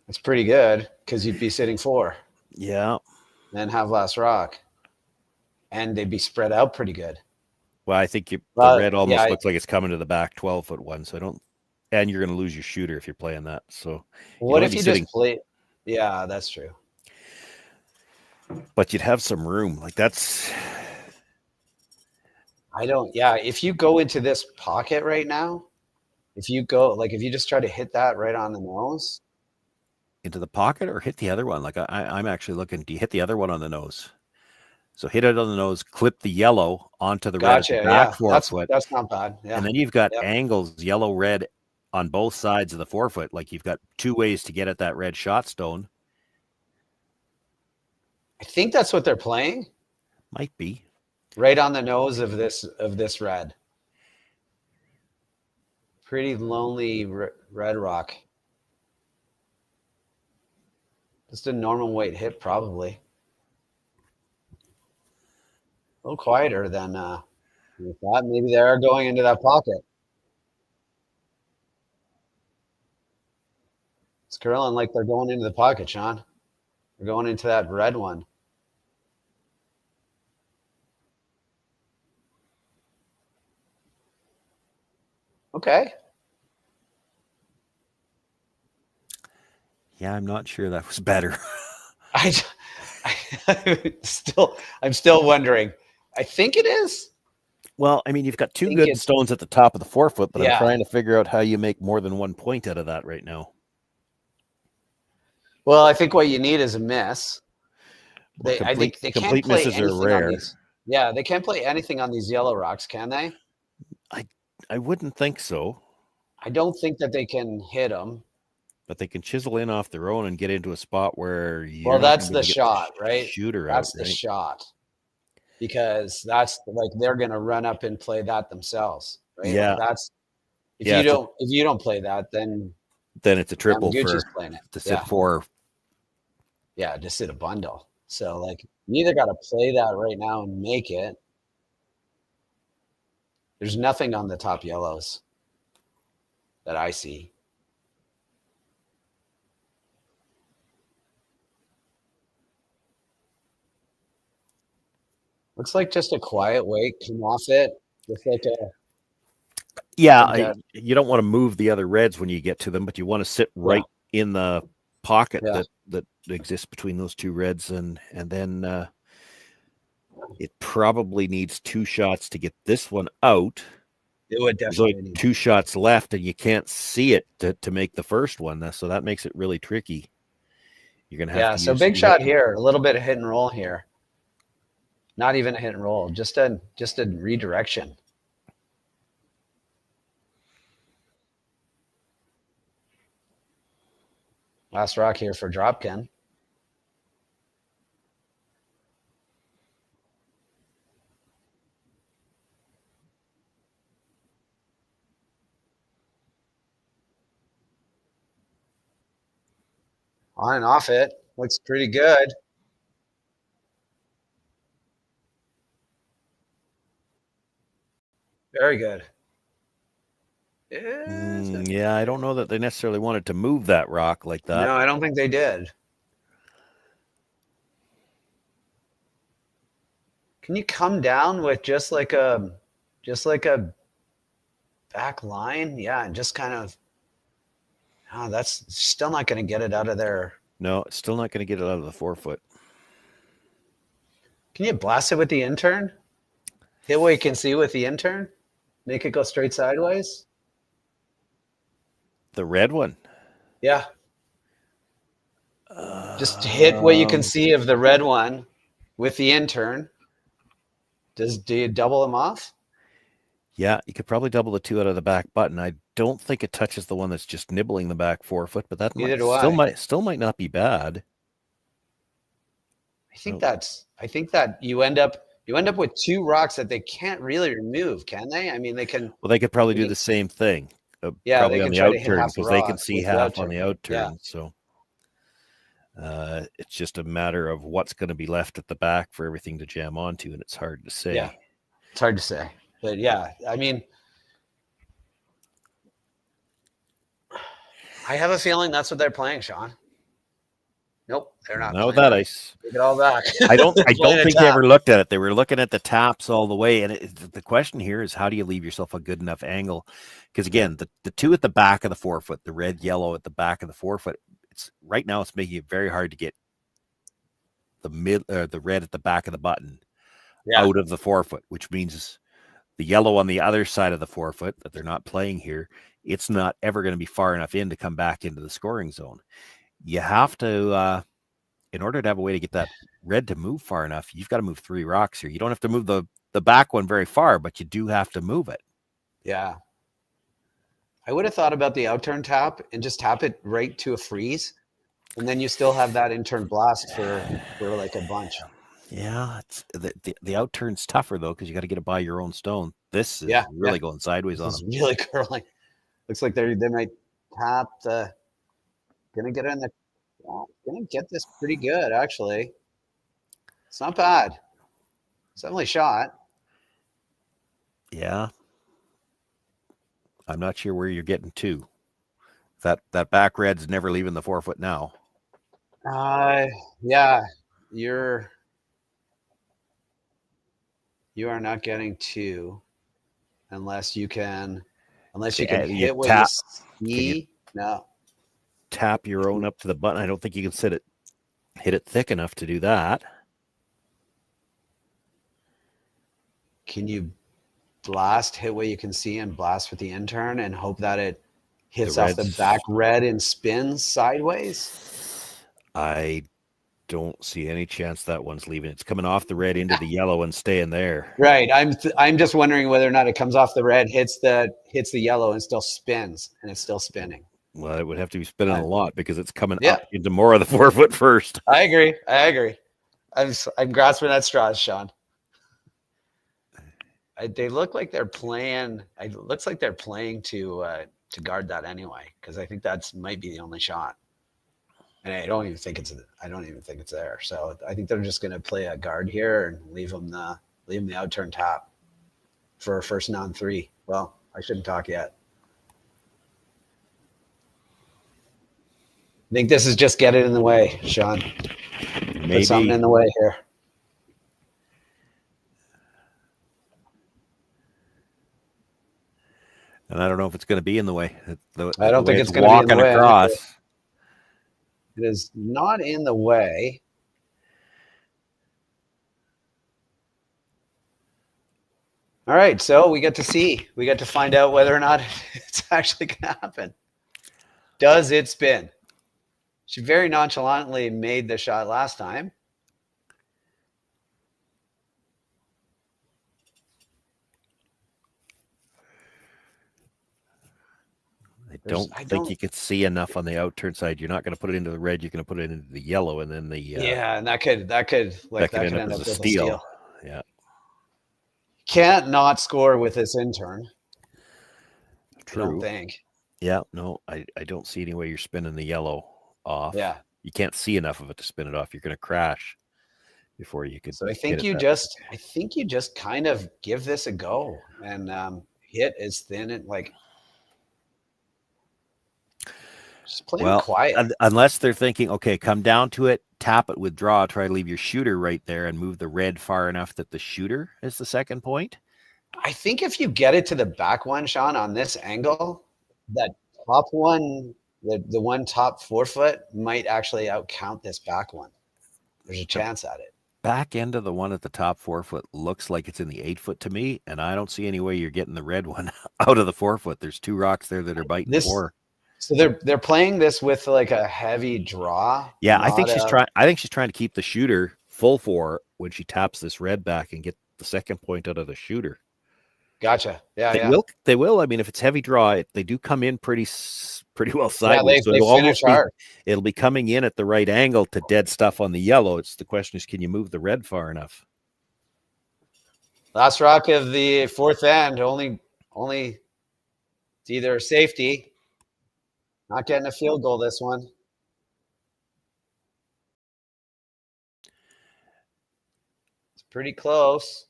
It's pretty good because you'd be sitting 4, Yeah. then have last rock, and they'd be spread out pretty good. Well, I think the Well, red almost yeah, looks like it's coming to the back 12-foot one. So and you're going to lose your shooter if you're playing that. So What if you just play? Yeah, that's true. But you'd have some room. Like that's. Yeah, if you go into this pocket right now, if you just try to hit that right on the nose. Into the pocket or hit the other one? Like I'm actually looking. Do you hit the other one on the nose? So hit it on the nose, clip the yellow onto the Gotcha. red at the back Yeah, 4-foot. that's not bad. Yeah. And then you've got Yep. angles, yellow, red on both sides of the 4-foot. Like you've got two ways to get at that red shot stone. I think that's what they're playing. Might be. Right on the nose of this red. Pretty lonely red rock. Just a normal weight hit, probably. A little quieter than we thought. Maybe they are going into that pocket. It's curling like they're going into the pocket, Sean. They're going into that red one. Okay. Yeah, I'm not sure that was better. I'm still wondering. I think it is. Well, I mean, you've got two good stones at the top of the 4-foot, but Yeah. I'm trying to figure out how you make more than 1 point out of that right now. Well, I think what you need is a miss. Well, I think they can't complete play misses are anything on rare. these. Yeah, they can't play anything on these yellow rocks, can they? I wouldn't think so. I don't think that they can hit them. but they can chisel in off their own and get into a spot where well, that's the shot, right? Shooter that's out, the right? shot, because that's like they're gonna run up and play that themselves, right? Yeah, like that's if yeah, you don't play that, then it's a triple Yamaguchi's for playing it. to sit four. Yeah, just sit a bundle. So like you either got to play that right now and make it. There's nothing on the top yellows that I see. Looks like just a quiet weight, come off it. Just like a You don't want to move the other reds when you get to them, but you want to sit right in the pocket that exists between those two reds, and then it probably needs 2 shots to get this one out. It would definitely need 2 shots left, and you can't see it to make the first one. So that makes it really tricky. You're gonna have to so big shot here, a little bit of hit and roll here. Not even a hit and roll, just a redirection. Last rock here for Dropkin. On and off it. Looks pretty good. Very good. Yeah, I don't know that they necessarily wanted to move that rock like that. No, I don't think they did. Can you come down with just like a back line? Yeah, and just kind of that's still not going to get it out of there. No, it's still not going to get it out of the 4-foot. Can you blast it with the intern? Hit what you can see with the intern? Make it go straight sideways? The red one? Yeah. Just hit what you can see of the red one with the intern. Do you double them off? Yeah, you could probably double the 2 out of the back button. I don't think it touches the one that's just nibbling the back 4-foot, but that still might not be bad. I think that you end up with 2 rocks that they can't really remove, can they? I mean, they can. Well, they could probably do the same thing. Probably on the out turn, because they can see half on the out turn. Yeah. So it's just a matter of what's going to be left at the back for everything to jam onto, and it's hard to say. Yeah, it's hard to say. But yeah, I mean, I have a feeling that's what they're playing, Sean. Nope, they're not. Not with that ice. Take it all back. I don't think they ever looked at it. They were looking at the taps all the way. And the question here is, how do you leave yourself a good enough angle? Because again, the 2 at the back of the 4-foot, the red, yellow at the back of the 4-foot, right now it's making it very hard to get the red at the back of the button out of the 4-foot, which means the yellow on the other side of the 4-foot that they're not playing here, it's not ever going to be far enough in to come back into the scoring zone. You have to, in order to have a way to get that red to move far enough, you've got to move 3 rocks here. You don't have to move the back one very far, but you do have to move it. Yeah. I would have thought about the outturn tap and just tap it right to a freeze. And then you still have that intern blast for like a bunch. Yeah, it's the outturn's tougher though, because you got to get it by your own stone. This is really going sideways on them. Really curling. Looks like they might tap the. Gonna get this pretty good, actually. It's not bad. It's definitely shot. Yeah. I'm not sure where you're getting to. That back red's never leaving the 4-foot now. Yeah. You are not getting 2 unless you can hit what you see. No. Tap your own up to the button. I don't think you can hit it thick enough to do that. Can you hit what you can see and blast with the intern and hope that it hits off the back red and spins sideways? I don't see any chance that one's leaving. It's coming off the red into the yellow and staying there. Right. I'm just wondering whether or not it comes off the red, hits the yellow and still spins, and it's still spinning. Well, it would have to be spinning a lot because it's coming Yeah. up into more of the 4 foot first. I agree. I'm grasping at straws, Sean. They look like they're playing. It looks like they're playing to guard that anyway, because I think that's might be the only shot. And I don't even think it's there. So I think they're just going to play a guard here and leave them the outturn tap for a first down 3. Well, I shouldn't talk yet. I think this is just get it in the way, Sean. Maybe. Put something in the way here. And I don't know if it's going to be in the way. I don't think it's going to be in the way. Across. It is not in the way. All right, so we get to find out whether or not it's actually going to happen. Does it spin? She very nonchalantly made the shot last time. I don't think you could see enough on the outturn side. You're not going to put it into the red. You're going to put it into the yellow, and then the and that could end up as a steal. Yeah, can't not score with this intern. True. I don't think. Yeah, no, I don't see any way you're spinning the yellow off. Yeah, you can't see enough of it to spin it off. You're going to crash before you could. So I think you just kind of give this a go and hit as thin and like. Just play it quiet. Unless they're thinking, okay, come down to it, tap it, withdraw, try to leave your shooter right there and move the red far enough that the shooter is the second point. I think if you get it to the back one, Sean, on this angle, that top one, the one top 4 foot might actually outcount this back one. There's a chance at it. Back end of the one at the top 4 foot looks like it's in the 8 foot to me, and I don't see any way you're getting the red one out of the 4 foot. There's 2 rocks there that are biting 4. So they're playing this with like a heavy draw. Yeah, I think she's trying to keep the shooter full 4 when she taps this red back and get the second point out of the shooter. Gotcha. Yeah, They will. I mean, if it's heavy draw, they do come in pretty well sideways. Yeah, they finish hard. It'll be coming in at the right angle to dead stuff on the yellow. It's the question is, can you move the red far enough? Last rock of the 4th end. Only it's either a safety. Not getting a field goal this one. It's pretty close.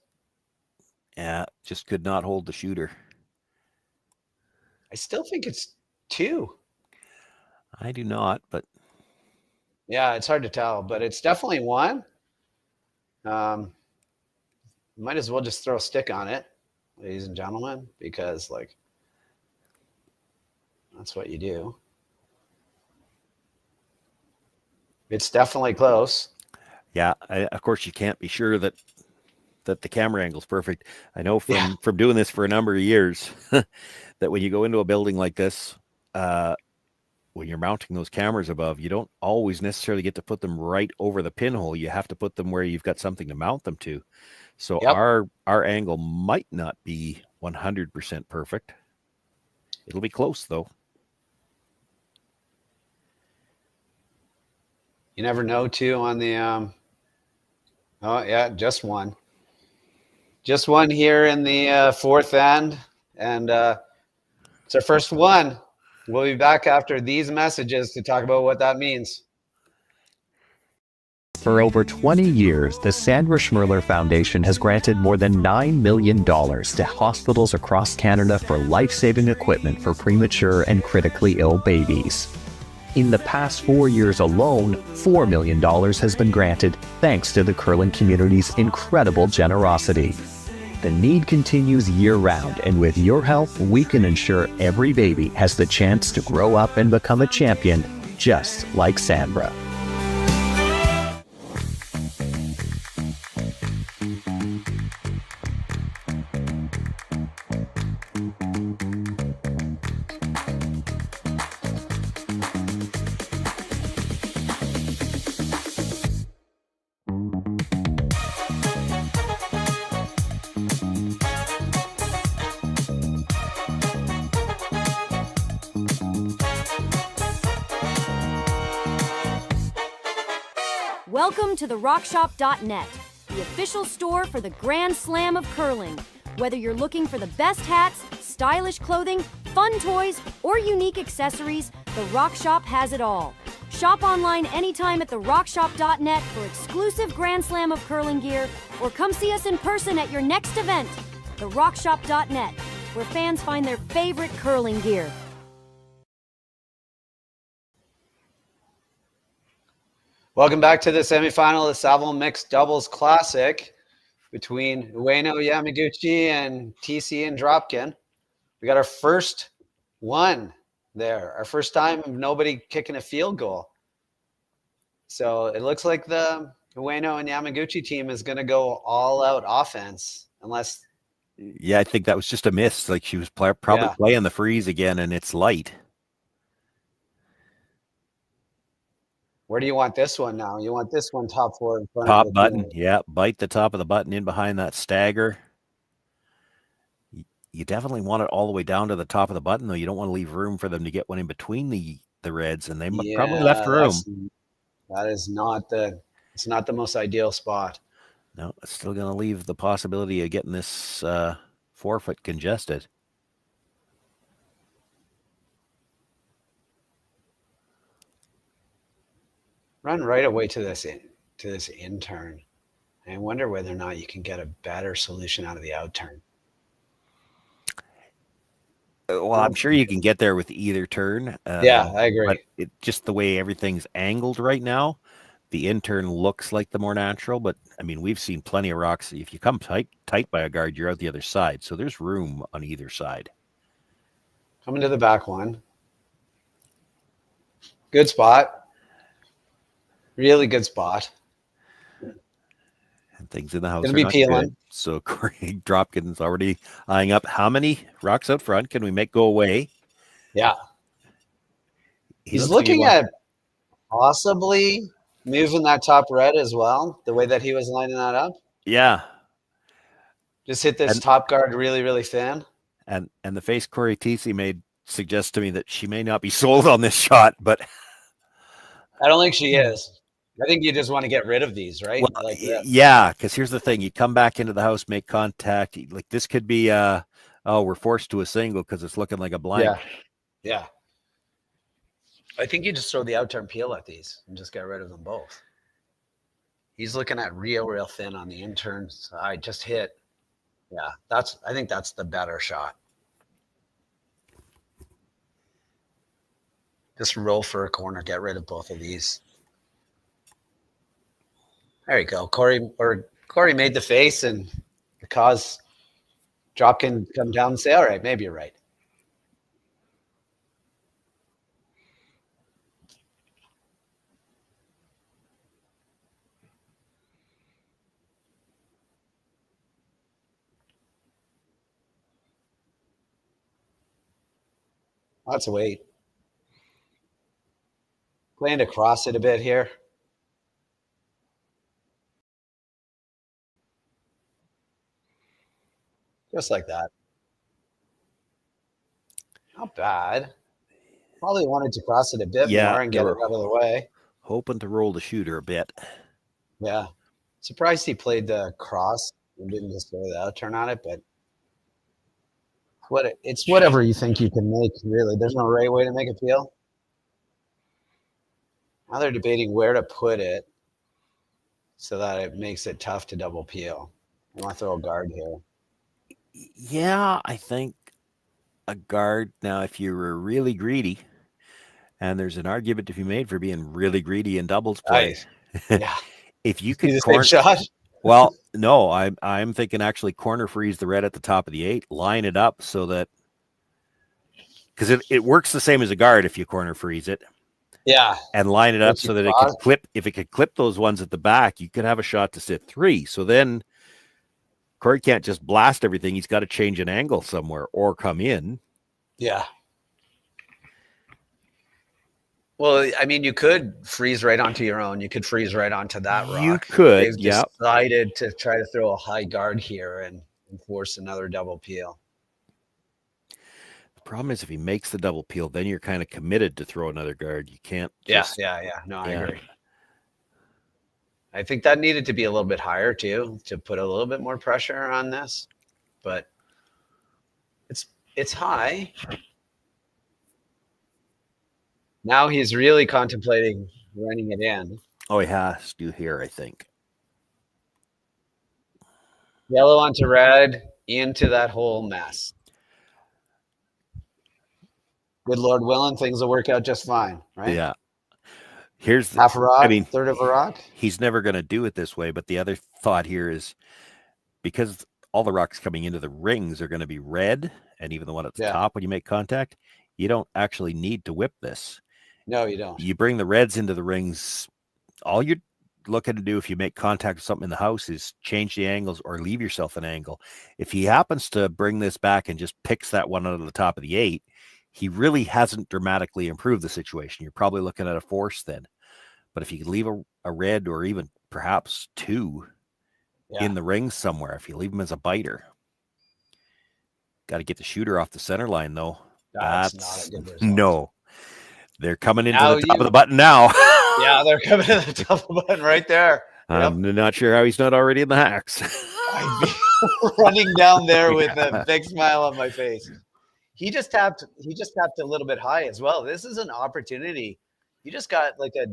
Yeah, just could not hold the shooter. I still think it's 2. I do not, but yeah, it's hard to tell, but it's definitely 1. Might as well just throw a stick on it, ladies and gentlemen, because like that's what you do. It's definitely close. Yeah, of course you can't be sure that the camera angle is perfect. I know from doing this for a number of years that when you go into a building like this, when you're mounting those cameras above, you don't always necessarily get to put them right over the pinhole. You have to put them where you've got something to mount them to. So our angle might not be 100% perfect. It'll be close though. You never know too on the oh yeah, just 1. Just 1 here in the 4th end, and it's our first one. We'll be back after these messages to talk about what that means. For over 20 years, the Sandra Schmirler Foundation has granted more than $9 million to hospitals across Canada for life-saving equipment for premature and critically ill babies. In the past 4 years alone, $4 million has been granted thanks to the curling community's incredible generosity. The need continues year-round, and with your help, we can ensure every baby has the chance to grow up and become a champion, just like Sandra. Welcome to therockshop.net, the official store for the Grand Slam of curling. Whether you're looking for the best hats, stylish clothing, fun toys, or unique accessories, The Rock Shop has it all. Shop online anytime at therockshop.net for exclusive Grand Slam of curling gear, or come see us in person at your next event. Therockshop.net, where fans find their favorite curling gear. Welcome back to the semifinal of the Saville Mixed Doubles Classic between Ueno, Yamaguchi, and Thiesse and Dropkin. We got our first one there. Our first time of nobody kicking a field goal. So it looks like the Ueno and Yamaguchi team is going to go all out offense unless... Yeah, I think that was just a miss. Like she was probably playing the freeze again, and it's light. Where do you want this one now? You want this one top four in front Top of the button. field. Yeah, bite the top of the button in behind that stagger. You definitely want it all the way down to the top of the button, though. You don't want to leave room for them to get one in between the reds, and they probably left room. That is not it's not the most ideal spot. No, it's still going to leave the possibility of getting this forefoot congested. Run right away to this in-turn. I wonder whether or not you can get a better solution out of the out-turn. Well, I'm sure you can get there with either turn. Yeah, I agree. But just the way everything's angled right now, the in-turn looks like the more natural. But, I mean, we've seen plenty of rocks. If you come tight by a guard, you're out the other side. So there's room on either side. Coming to the back one. Good spot. Really good spot. And things in the house Gonna are be not peeling. good. So Korey Dropkin's already eyeing up how many rocks out front can we make go away? Yeah. He's looking at possibly moving that top red as well, the way that he was lining that up. Yeah. Just hit this top guard really, really thin. And the face Corey Thiesse made suggests to me that she may not be sold on this shot, but I don't think she is. I think you just want to get rid of these, right? Well, like this. yeah, because here's the thing. You come back into the house, make contact. Like this could be, we're forced to a single because it's looking like a blank. Yeah. I think you just throw the out-turn peel at these and just get rid of them both. He's looking at real thin on the in-turn side. Just hit. Yeah, I think that's the better shot. Just roll for a corner, get rid of both of these. There you go. Corey made the face and cause Dropkin come down and say, all right, maybe you're right. Lots of weight. Plan to cross it a bit here. Just like that. Not bad. Probably wanted to cross it a bit more and get it out of the way. Hoping to roll the shooter a bit. Yeah. Surprised he played the cross and didn't just go the out turn on it, but it's whatever you think you can make, really. There's no right way to make a peel. Now they're debating where to put it so that it makes it tough to double peel. I want to throw a guard here. Yeah, I think a guard. Now, if you were really greedy, and there's an argument to be made for being really greedy in doubles play. Yeah. If you could shot. Well, no, I'm thinking actually corner freeze the red at the top of the 8, line it up so that because it works the same as a guard if you corner freeze it. Yeah. And line it up so that it could clip. If it could clip those ones at the back, you could have a shot to sit 3. So then Korey can't just blast everything. He's got to change an angle somewhere or come in. Yeah. Well, I mean, you could freeze right onto your own. You could freeze right onto that rock. You could, They've decided to try to throw a high guard here and force another double peel. The problem is if he makes the double peel, then you're kind of committed to throw another guard. You can't. Yeah. No, I agree. I think that needed to be a little bit higher too, to put a little bit more pressure on this, but it's high. Now he's really contemplating running it in. Oh, he has to here, I think. Yellow onto red into that whole mess. Good Lord willing, things will work out just fine, right? Yeah. Here's half a rock, I mean, third of a rock. He's never going to do it this way, but the other thought here is because all the rocks coming into the rings are going to be red, and even the one at the top when you make contact, you don't actually need to whip this. No, you don't. You bring the reds into the rings. All you're looking to do if you make contact with something in the house is change the angles or leave yourself an angle. If he happens to bring this back and just picks that one out of the top of the 8, he really hasn't dramatically improved the situation. You're probably looking at a force then. But if you could leave a red or even perhaps 2 in the rings somewhere, if you leave them as a biter, got to get the shooter off the center line though. That's not a good result. No. They're coming into the top of the button now. Yeah, they're coming to the top of the button right there. I'm not sure how he's not already in the hacks. I'd be running down there with a big smile on my face. He just tapped a little bit high as well. This is an opportunity. You just got like a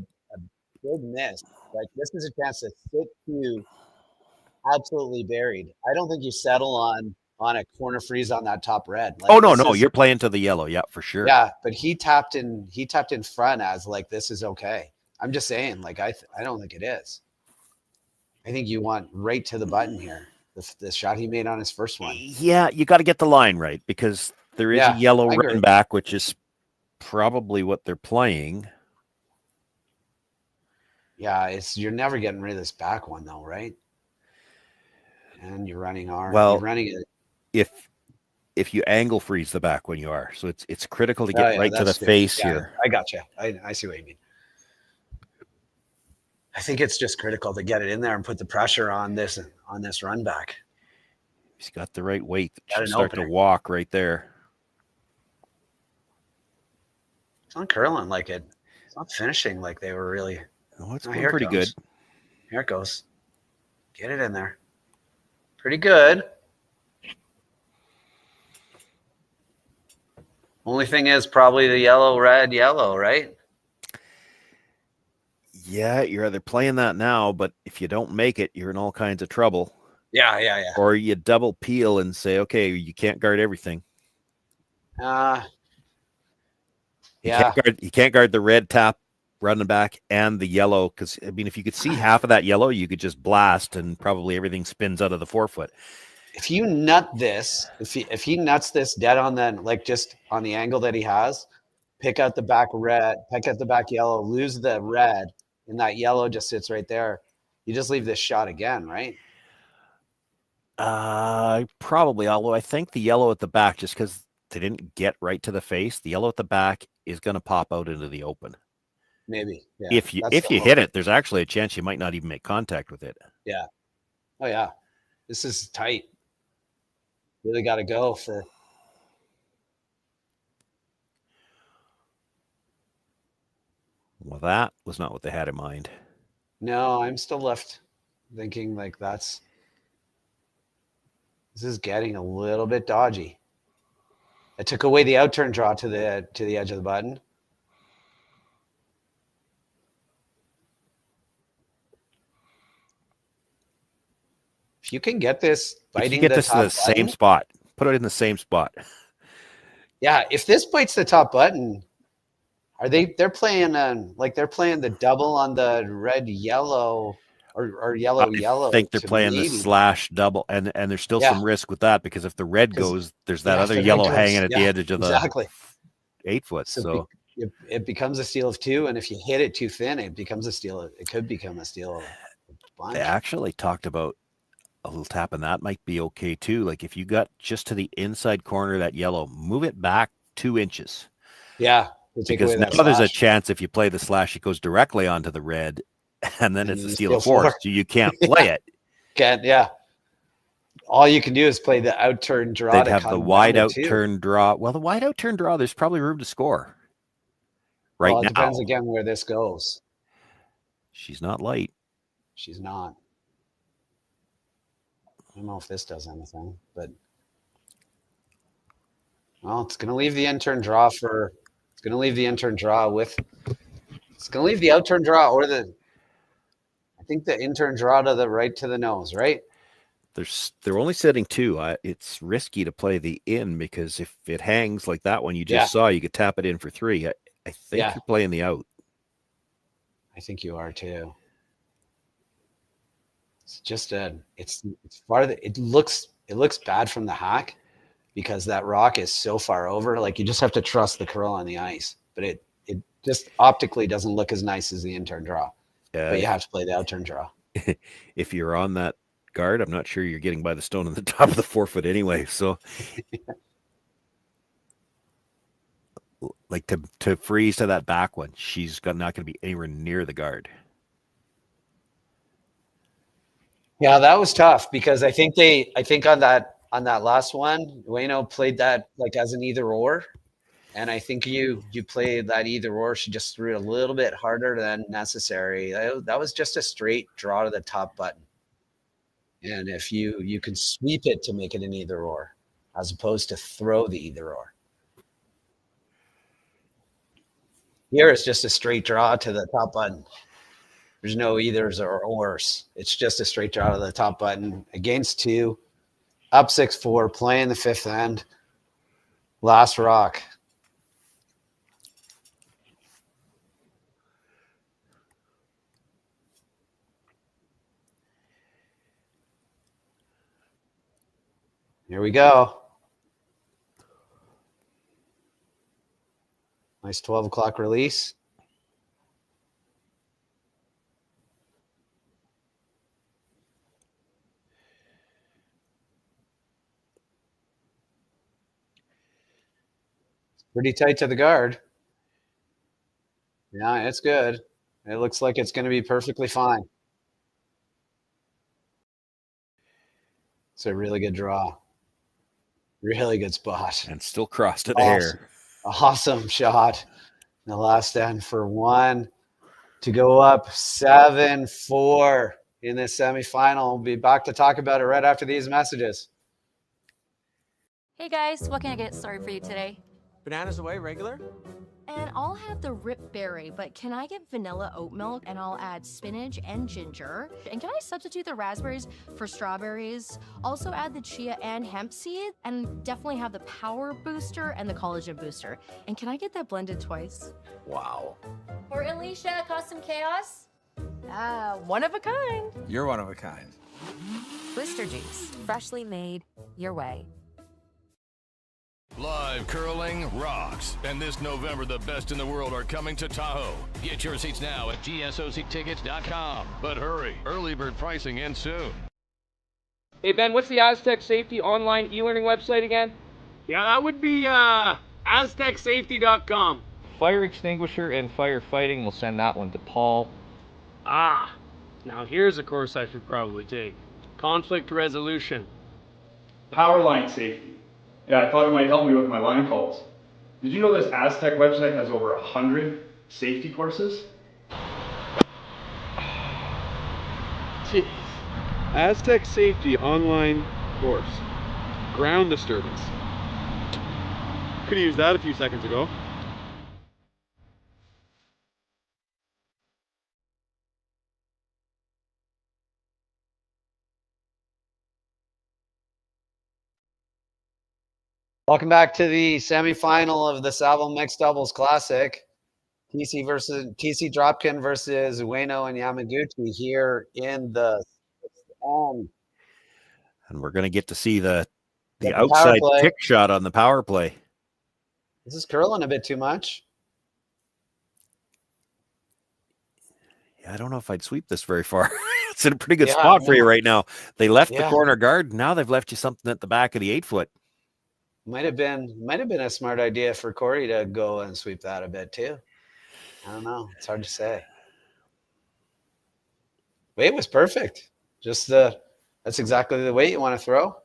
big miss. Like this is a chance to sit you absolutely buried. I don't think you settle on a corner freeze on that top red. Like, no, you're playing to the yellow, yeah, for sure. Yeah, but he tapped in front as like this is okay. I'm just saying, like I don't think it is. I think you want right to the button here. The shot he made on his first one. Yeah, you got to get the line right because there is a yellow run back, which is probably what they're playing. Yeah, you're never getting rid of this back one though, right? And you're running R. Well, you're running it. If you angle freeze the back when you are, so it's critical to get right to the face here. I got you. I see what you mean. I think it's just critical to get it in there and put the pressure on this run back. He's got the right weight to start to walk right there. It's not curling like it. It's not finishing like they were really. Oh, it's going pretty good. Here it goes. Get it in there. Pretty good. Only thing is probably the yellow, red, yellow, right? Yeah, you're either playing that now, but if you don't make it, you're in all kinds of trouble. Yeah. Or you double peel and say, okay, you can't guard everything. Yeah. You can't guard the red tap running back and the yellow, because I mean, if you could see half of that yellow, you could just blast and probably everything spins out of the forefoot. If you nut this, if he nuts this dead on then, like just on the angle that he has, pick out the back red, pick out the back yellow, lose the red, and that yellow just sits right there. You just leave this shot again, right? Probably, although I think the yellow at the back, just because they didn't get right to the face, the yellow at the back is going to pop out into the open. Maybe. Yeah. If you hit it, there's actually a chance you might not even make contact with it. Yeah. Oh yeah. This is tight. Really got to go for. Well, that was not what they had in mind. No, I'm still left thinking like this is getting a little bit dodgy. I took away the outturn draw to the edge of the button. If you can get this biting the same spot, put it in the same spot. Yeah, if this bites the top button, they're playing the double on the red yellow or yellow yellow. I think they're playing the slash double, and there's still some risk with that because if the red goes, there's that other yellow hanging at the edge of the 8 foot. So it becomes a steal of 2, and if you hit it too thin, it becomes a steal. It could become a steal of a bunch. They actually talked about a little tap, and that might be okay too. Like if you got just to the inside corner of that yellow, move it back 2 inches. Yeah. Because now there's a chance if you play the slash, it goes directly onto the red, and then it's a steal of 4. So you can't play it. Can't, yeah. All you can do is play the outturn draw. They'd have the wide outturn draw. Well, the wide outturn draw, there's probably room to score. Right now. It depends again where this goes. She's not light. She's not. I don't know if this does anything, but well, it's going to leave the intern draw for. It's going to leave the intern draw with. It's going to leave the outturn draw or the. I think the intern draw to the right to the nose, right? They're only setting 2. It's risky to play the in because if it hangs like that one you just saw, you could tap it in for 3. I think you're playing the out. I think you are too. It's just it's farther. It looks bad from the hack because that rock is so far over. Like you just have to trust the curl on the ice, but it just optically doesn't look as nice as the intern draw. But you have to play the outturn draw. If you're on that guard, I'm not sure you're getting by the stone on the top of the 4 foot anyway. So, like to freeze to that back one, she's not going to be anywhere near the guard. Yeah, that was tough because I think on that last one, Ueno played that like as an either or. And I think you played that either or. She just threw it a little bit harder than necessary. That was just a straight draw to the top button. And if you can sweep it to make it an either or, as opposed to throw the either or. Here it's just a straight draw to the top button. There's no either's or ors. It's just a straight draw to the top button against 2, up 6-4, playing the 5th end. Last rock. Here we go. Nice 12 o'clock release. It's pretty tight to the guard. Yeah, it's good. It looks like it's going to be perfectly fine. It's a really good draw. Really good spot. And still crossed to the hair. Awesome shot. In the last end for 1 to go up 7-4 in this semifinal. We'll be back to talk about it right after these messages. Hey guys, what can I get started for you today? Bananas away, regular? And I'll have the rip berry, but can I get vanilla oat milk and I'll add spinach and ginger? And can I substitute the raspberries for strawberries? Also add the chia and hemp seed and definitely have the power booster and the collagen booster. And can I get that blended twice? Wow. For Alicia, Custom Chaos. One of a kind. You're one of a kind. Booster juice, freshly made your way. Live curling rocks. And this November, the best in the world are coming to Tahoe. Get your seats now at gsoctickets.com. But hurry, early bird pricing ends soon. Hey Ben, what's the Aztec Safety online e-learning website again? Yeah, that would be aztecsafety.com. Fire extinguisher and firefighting, we'll send that one to Paul. Now here's a course I should probably take. Conflict resolution. Power line safety. Yeah, I thought it might help me with my line calls. Did you know this Aztec website has over 100 safety courses? Thiesse. Aztec Safety online course. Ground disturbance. Could have used that a few seconds ago. Welcome back to the semifinal of the Saville Mixed Doubles Classic. Thiesse Dropkin versus Ueno and Yamaguchi here in the end. And we're going to get to see the outside kick shot on the power play. This is curling a bit too much. Yeah, I don't know if I'd sweep this very far. It's in a pretty good spot for you right now. They left the corner guard. Now they've left you something at the back of the 8 foot. Might have been a smart idea for Cory to go and sweep that a bit too. I don't know. It's hard to say. Weight was perfect. Just that's exactly the weight you want to throw.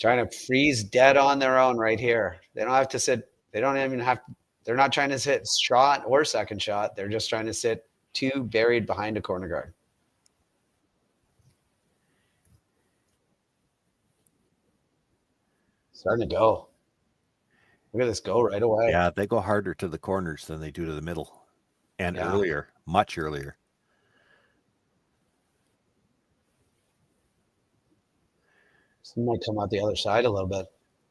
Trying to freeze dead on their own right here. They don't have to sit. They don't even have. They're not trying to sit shot or second shot. They're just trying to sit two buried behind a corner guard. Starting to go. Look at this go right away. Yeah, they go harder to the corners than they do to the middle. And earlier, much earlier. This might come out the other side a little bit.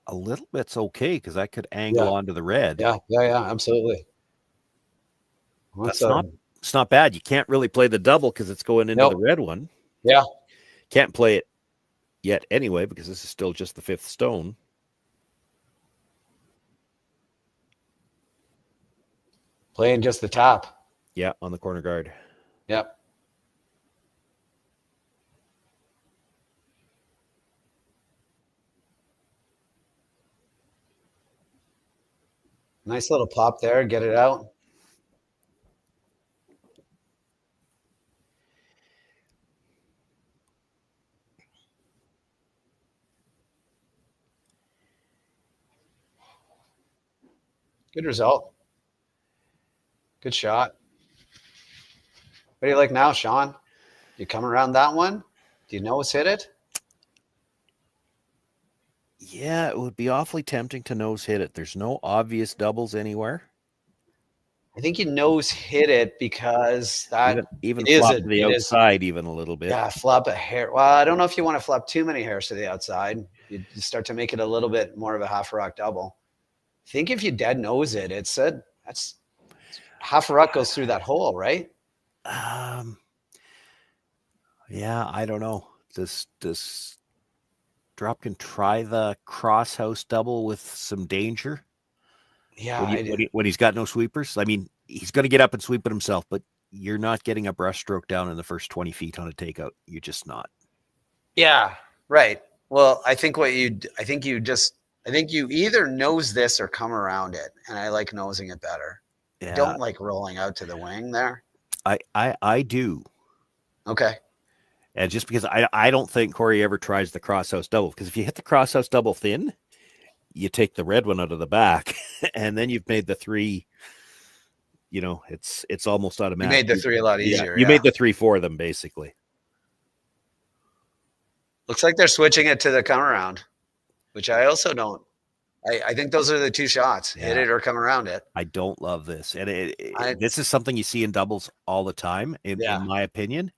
A little bit's okay because I could angle onto the red. Yeah, absolutely. It's not bad. You can't really play the double because it's going into the red one. Yeah. Can't play it yet anyway because this is still just the fifth stone. Playing just the top. Yeah, on the corner guard. Yep. Nice little pop there. Get it out. Good result. Good shot. What do you like now, Sean? You come around that one? Do you nose hit it? Yeah, it would be awfully tempting to nose hit it. There's no obvious doubles anywhere. I think you nose hit it because that even flop to the outside even a little bit. Yeah, flop a hair. Well, I don't know if you want to flop too many hairs to the outside. You start to make it a little bit more of a half rock double. I think if you dead nose it, that's half a rock goes through that hole, right? Yeah, I don't know. Does Dropkin try the cross house double with some danger? Yeah, when he's got no sweepers. I mean, he's going to get up and sweep it himself, but you're not getting a brush stroke down in the first 20 feet on a takeout. You're just not. Yeah, right. Well, I think you either nose this or come around it, and I like nosing it better. Yeah. I don't like rolling out to the wing there. I do. Okay. And just because I don't think Corey ever tries the crosshouse double, because if you hit the crosshouse double thin, you take the red one out of the back, and then you've made the three. You know, it's almost automatic. You made the three a lot easier. You made the three for them basically. Looks like they're switching it to the come around, which I also don't. I think those are the two shots: hit it or come around it. I don't love this, and this is something you see in doubles all the time. In my opinion,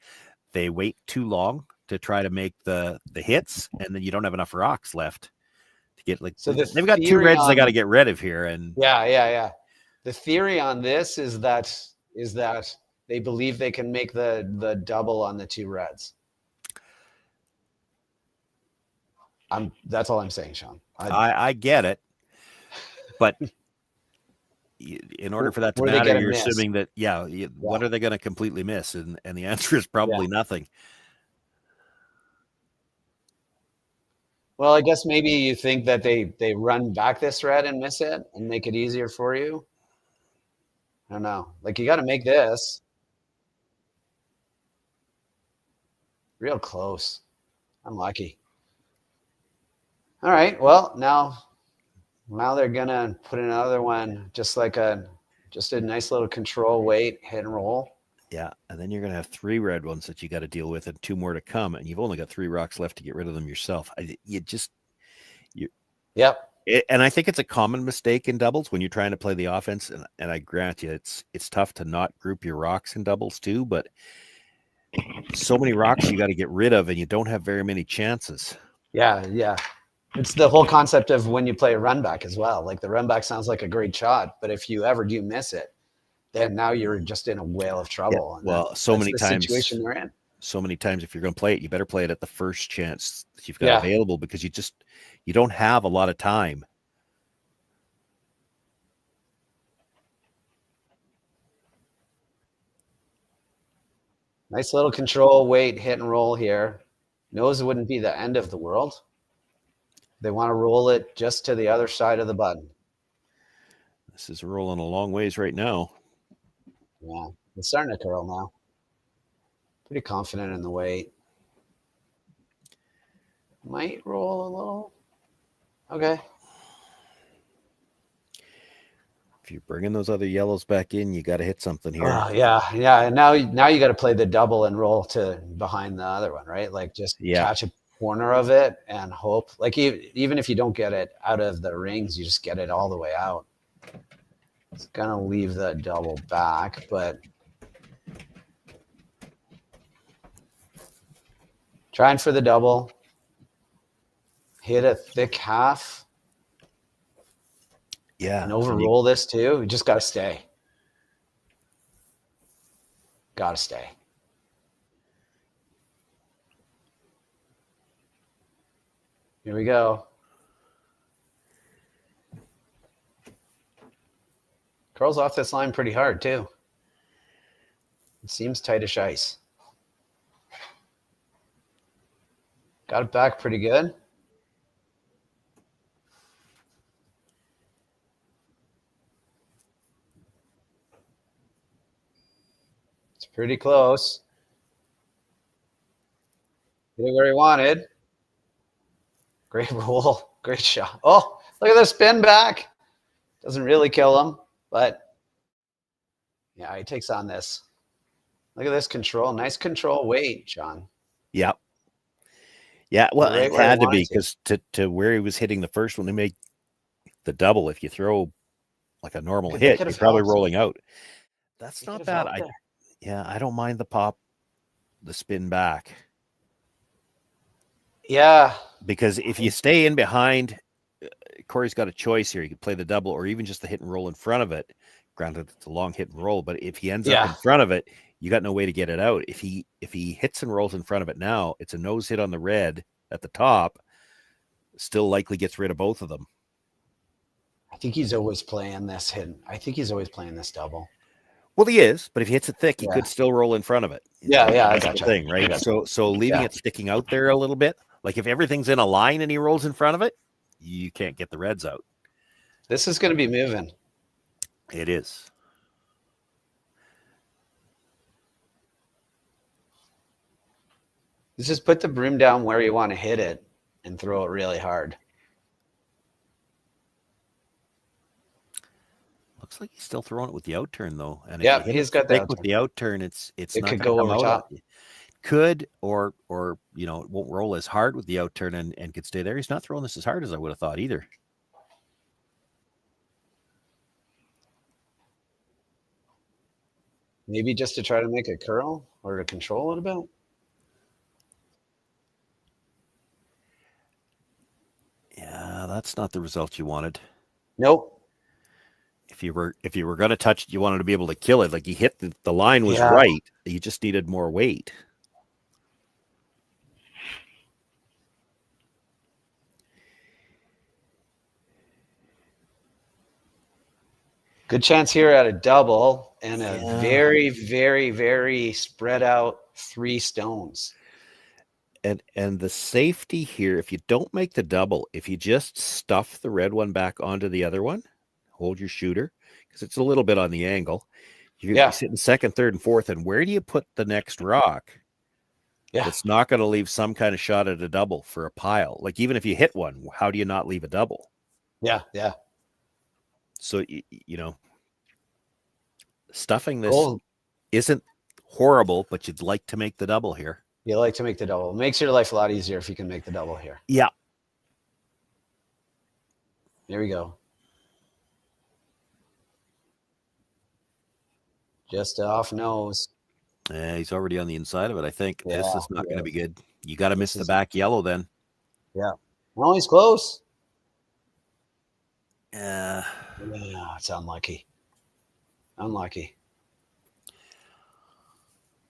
they wait too long to try to make the hits, and then you don't have enough rocks left to get like. So they've got two reds they got to get rid of here, and yeah. The theory on this is that they believe they can make the double on the two reds. That's all I'm saying, Sean. I get it, but in order for that to matter, you're assuming that what are they going to completely miss, and the answer is probably nothing. Well, I guess maybe you think that they run back this red and miss it and make it easier for you. I don't know. Like, you got to make this real close. Unlucky. All right. Well, now they're gonna put another one, just a nice little control weight hit and roll. Yeah, and then you're gonna have three red ones that you got to deal with, and two more to come, and you've only got three rocks left to get rid of them yourself. Yep. And I think it's a common mistake in doubles when you're trying to play the offense. And I grant you, it's tough to not group your rocks in doubles too, but so many rocks you got to get rid of, and you don't have very many chances. Yeah. It's the whole concept of when you play a run back as well. Like, the run back sounds like a great shot, but if you ever do miss it, then now you're just in a whale of trouble. Yeah. Well, so many times, situation they're in. So many times, if you're going to play it, you better play it at the first chance that you've got available, because you don't have a lot of time. Nice little control weight hit and roll here. Knows it wouldn't be the end of the world. They want to roll it just to the other side of the button. This is rolling a long ways right now. Yeah, it's starting to curl now. Pretty confident in the weight. Might roll a little. Okay. If you're bringing those other yellows back in, you got to hit something here. Yeah. And now you got to play the double and roll to behind the other one, right? Like just catch a corner of it and hope. Like even if you don't get it out of the rings, you just get it all the way out. It's gonna leave the double back, but trying for the double. Hit a thick half. Yeah. And overroll this too. You just got to stay. Got to stay. Here we go. Curls off this line pretty hard too. It seems tightish ice. Got it back pretty good. It's pretty close. Get it where he wanted. Great roll. Great shot. Oh, look at the spin back. Doesn't really kill him, but yeah, he takes on this. Look at this control. Nice control weight, John. Yep. Yeah, well, Right it where he had to be wanted because to where he was hitting the first one, he made the double. If you throw like a normal They hit, could you're have probably helped. rolling out. That's They not could have bad. helped there. I don't mind the pop, the spin back. Yeah. Because if you stay in behind, Corey's got a choice here. He could play the double or even just the hit and roll in front of it. Granted, it's a long hit and roll, but if he ends up in front of it, you got no way to get it out. If he hits and rolls in front of it now, it's a nose hit on the red at the top. Still likely gets rid of both of them. I think he's always playing this hit. I think he's always playing this double. Well, he is, but if he hits it thick, he could still roll in front of it. Yeah, I That's got the thing, right? So leaving it sticking out there a little bit, like if everything's in a line and he rolls in front of it, you can't get the reds out. This is going to be moving. It is. Just put the broom down where you want to hit it and throw it really hard. Looks like he's still throwing it with the outturn though. And Yeah, if you hit he's it got the thick with the outturn. It's It not could gonna go come over out top. at you. Could or it won't roll as hard with the outturn and could stay there. He's not throwing this as hard as I would have thought either. Maybe just to try to make a curl or to control it a bit. Yeah, that's not the result you wanted. Nope. If you were going to touch it, you wanted to be able to kill it. Like he hit the line was Yeah. right. You just needed more weight. Good chance here at a double and a very, very, very spread out 3 stones. And the safety here, if you don't make the double, if you just stuff the red one back onto the other one, hold your shooter because it's a little bit on the angle. You're gonna be sitting second, third, and fourth. And where do you put the next rock? Yeah. It's not going to leave some kind of shot at a double for a pile. Like even if you hit one, how do you not leave a double? Yeah. So, stuffing this isn't horrible, but you'd like to make the double here. You like to make the double. It makes your life a lot easier if you can make the double here. Yeah. There we go. Just off nose. He's already on the inside of it, I think. This Yeah, is not going to yeah. be good. You got to miss the back yellow then. Yeah. Well, he's close. Yeah. It's unlucky. Unlucky.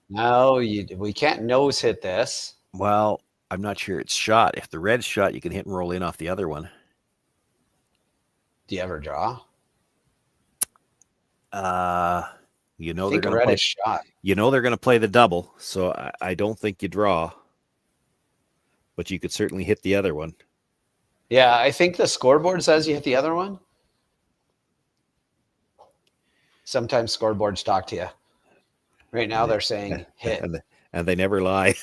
No, we can't nose hit this. Well, I'm not sure it's shot. If the red's shot, you can hit and roll in off the other one. Do you ever draw? You know I they're think going red to play. is shot. You know they're going to play the double, so I don't think you draw. But you could certainly hit the other one. Yeah, I think the scoreboard says you hit the other one. Sometimes scoreboards talk to you. Right now they're saying hit. And they never lie.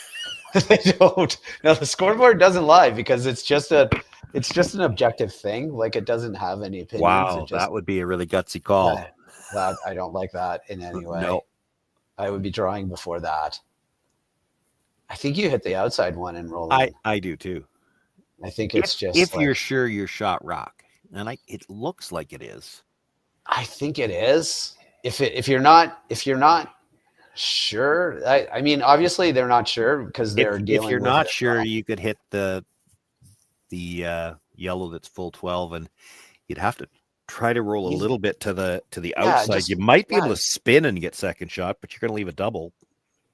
They don't. No, the scoreboard doesn't lie because it's just a it's just an objective thing. Like it doesn't have any opinions. Wow, that would be a really gutsy call. That I don't like that in any way. No. I would be drawing before that. I think you hit the outside one and roll in. I do too. I think it's just if like, you're sure you're shot rock, and it looks like it is. I think it is. If you're not sure, I mean, obviously they're not sure because they're dealing. If you're with not it. sure, you could hit the yellow that's full 12, and you'd have to try to roll a little bit to the outside. You might be able to spin and get second shot, but you're going to leave a double.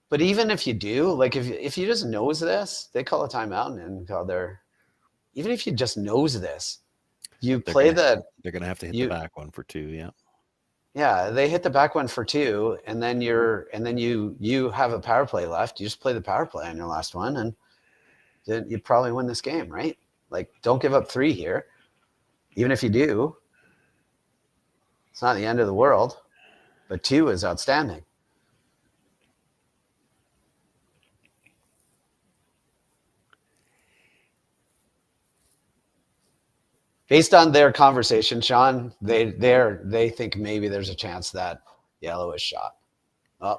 But even if you do, like if you just nose this, they call a timeout and call their. Even if you just nose this, they're going to have to hit the back one for 2. Yeah. Yeah, they hit the back one for 2, and then you have a power play left. You just play the power play on your last one, and then you probably win this game, right? Like, don't give up 3 here. Even if you do, it's not the end of the world. But 2 is outstanding. Based on their conversation, Sean, they think maybe there's a chance that yellow is shot. Oh,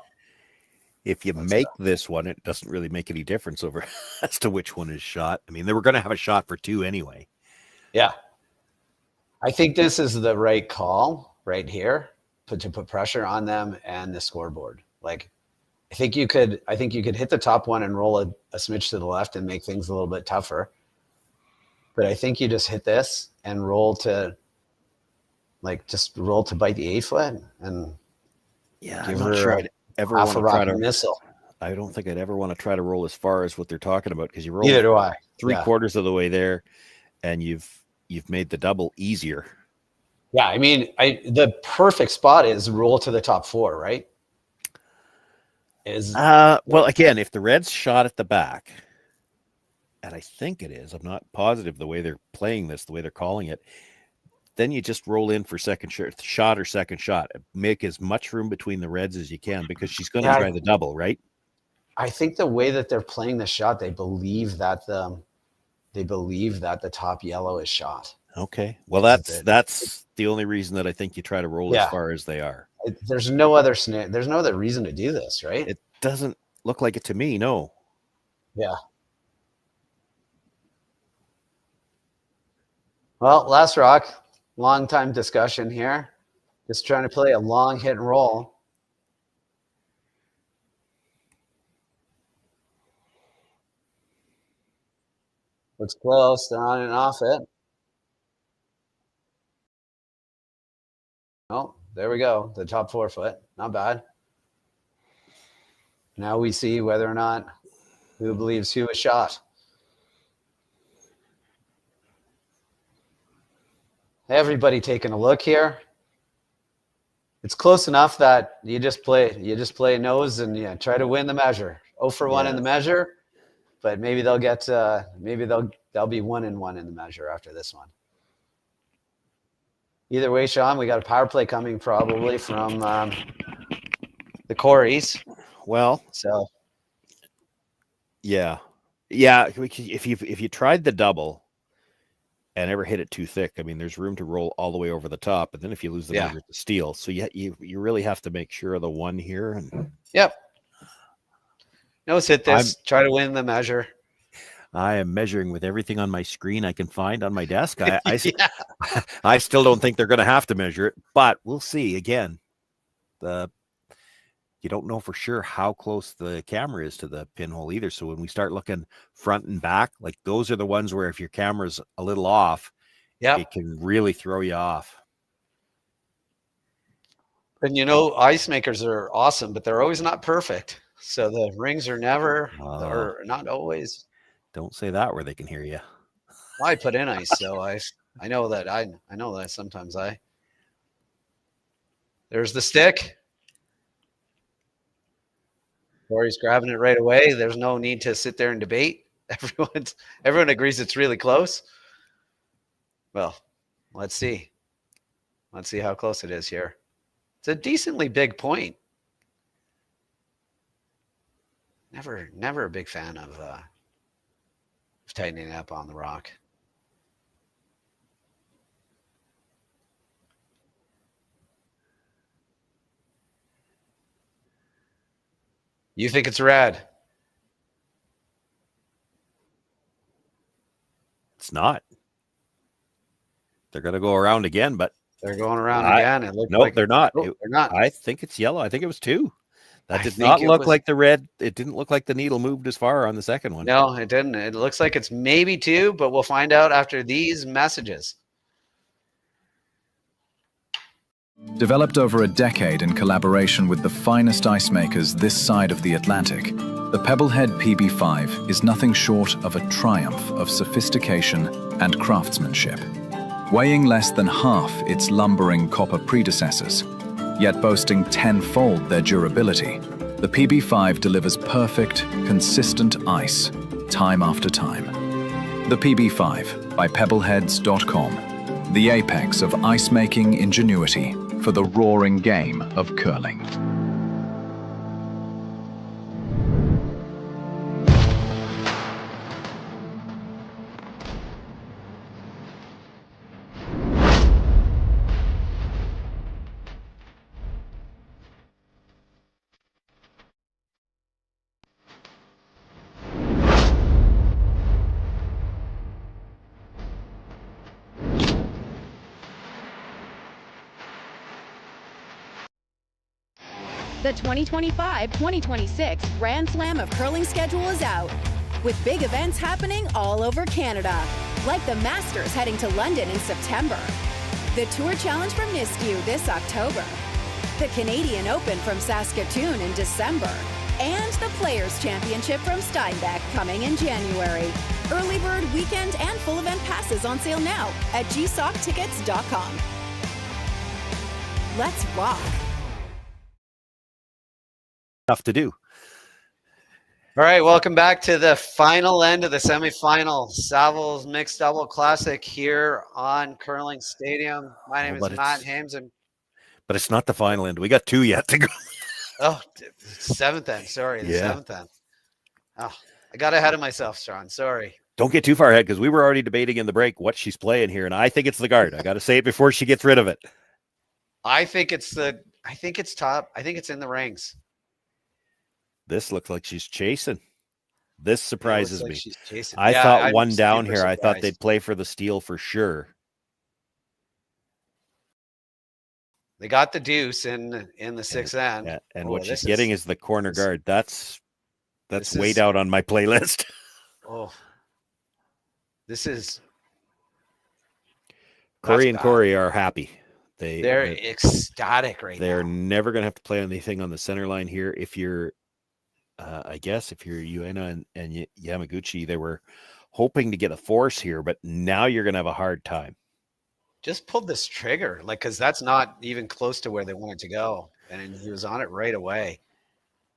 if you make this one, it doesn't really make any difference over as to which one is shot. I mean, they were going to have a shot for 2 anyway. Yeah, I think this is the right call right here to put pressure on them and the scoreboard. Like, I think you could hit the top one and roll a smidge to the left and make things a little bit tougher. But I think you just hit this and roll to bite the 8 foot and I'm not sure I'd ever want to try to missile. I don't think I'd ever want to try to roll as far as what they're talking about, because you roll Neither do I. 3/4 of the way there, and you've made the double easier. Yeah, I mean, the perfect spot is roll to the top 4, right? Well, again, if the Reds shot at the back. And I think it is. I'm not positive the way they're playing this, the way they're calling it. Then you just roll in for second shot or second shot. Make as much room between the Reds as you can, because she's going to try the double, right? I think the way that they're playing the shot, they believe that the top yellow is shot. Okay. Well, that's the only reason that I think you try to roll as far as they are. There's no other there's no other reason to do this, right? It doesn't look like it to me. No. Yeah. Well, last rock, long time discussion here. Just trying to play a long hit and roll. Looks close. They're on and off it. Oh, there we go. The top 4 foot. Not bad. Now we see whether or not who believes who was shot. Everybody taking a look here. It's close enough that you just play nose and try to win the measure. 0 for 1 in the measure, but maybe they'll get maybe they'll be 1-1 in the measure after this one. Either way, Sean, we got a power play coming probably from the Coreys. Well, so yeah. If you tried the double and ever hit it too thick, I mean, there's room to roll all the way over the top, but then if you lose the measure, it's a steal. So you really have to make sure of the 1 here. And yep. Nose hit this. Try to win the measure. I am measuring with everything on my screen I can find on my desk. I still don't think they're going to have to measure it, but we'll see. Again, you don't know for sure how close the camera is to the pinhole either. So when we start looking front and back, like those are the ones where if your camera's a little off, it can really throw you off. And ice makers are awesome, but they're always not perfect. So the rings are never, or not always. Don't say that where they can hear you. Well, I put in ice, so I know that I know that sometimes there's the stick. Corey's grabbing it right away. There's no need to sit there and debate. Everyone agrees it's really close. Well, let's see. Let's see how close it is here. It's a decently big point. Never a big fan of tightening up on the rock. You think it's red? It's not. They're going to go around again, but they're going around again. It looks no, like they're not. they're not. I think it's yellow. I think it was 2. That I did think not it look was- like the red. It didn't look like the needle moved as far on the second one. No, it didn't. It looks like it's maybe 2, but we'll find out after these messages. Developed over a decade in collaboration with the finest ice makers this side of the Atlantic, the Pebblehead PB5 is nothing short of a triumph of sophistication and craftsmanship. Weighing less than half its lumbering copper predecessors, yet boasting tenfold their durability, the PB5 delivers perfect, consistent ice, time after time. The PB5 by Pebbleheads.com, the apex of ice-making ingenuity for the roaring game of curling. The 2025-2026 Grand Slam of Curling schedule is out, with big events happening all over Canada, like the Masters heading to London in September, the Tour Challenge from Nisku this October, the Canadian Open from Saskatoon in December, and the Players' Championship from Steinbeck coming in January. Early bird weekend and full event passes on sale now at gsoctickets.com. Let's rock. Tough to do. All right, welcome back to the final end of the semifinal Saville's Mixed Double Classic here on Curling Stadium. My name is Matt Hames. But it's not the final end. We got 2 yet to go. Oh, 7th end. Sorry, the 7th end. Oh, I got ahead of myself, Sean. Sorry. Don't get too far ahead because we were already debating in the break what she's playing here, and I think it's the guard. I got to say it before she gets rid of it. I think it's top. I think it's in the rings. This looks like she's chasing. This surprises me. She's chasing. I Yeah, thought I'm one down super here. I thought surprised. they'd play for the steal for sure. They got the deuce in the 6th end. Yeah, and Oh, what she's this getting is the corner guard. That's this way is- down on my playlist. Oh, this is. Cory and bad. Korey are happy. They're ecstatic right They're now. never going to have to play anything on the center line here. If you're, I guess, if you're Ueno and Yamaguchi, they were hoping to get a force here, but now you're going to have a hard time. Just pulled this trigger, because that's not even close to where they wanted to go, and he was on it right away.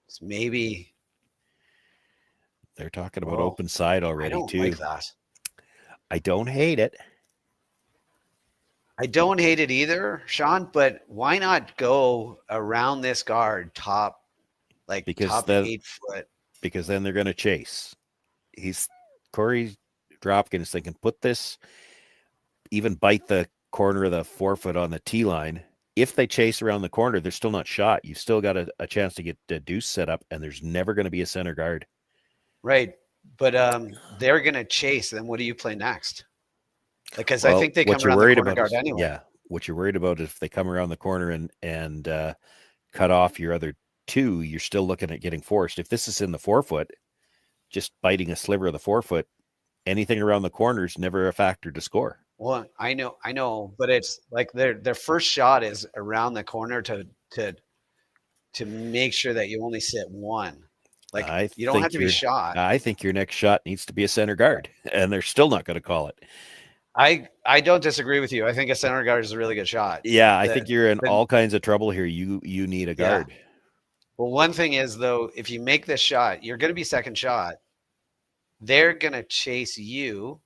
So maybe they're talking about Whoa. open side already I don't too. like that. I don't hate it. I don't hate it either, Sean. But why not go around this guard top, top 8 foot? Because then they're going to chase. Corey Dropkin is thinking, put this, even bite the corner of the 4 foot on the tee line. If they chase around the corner, they're still not shot. You've still got a chance to get the deuce set up, and there's never going to be a center guard. Right. But they're going to chase. Then what do you play next? Because I think they come around the corner guard anyway. Yeah. What you're worried about is if they come around the corner and cut off your other 2, you're still looking at getting forced. If this is in the 4 foot, just biting a sliver of the 4 foot, anything around the corner is never a factor to score. Well, I know, but it's like their first shot is around the corner to make sure that you only sit 1. You don't have to be shot. I think your next shot needs to be a center guard, and they're still not going to call it. I don't disagree with you. I think a center guard is a really good shot. Yeah, I think you're in all kinds of trouble here. You need a guard. Yeah. Well, one thing is, though, if you make this shot, you're going to be second shot. They're going to chase you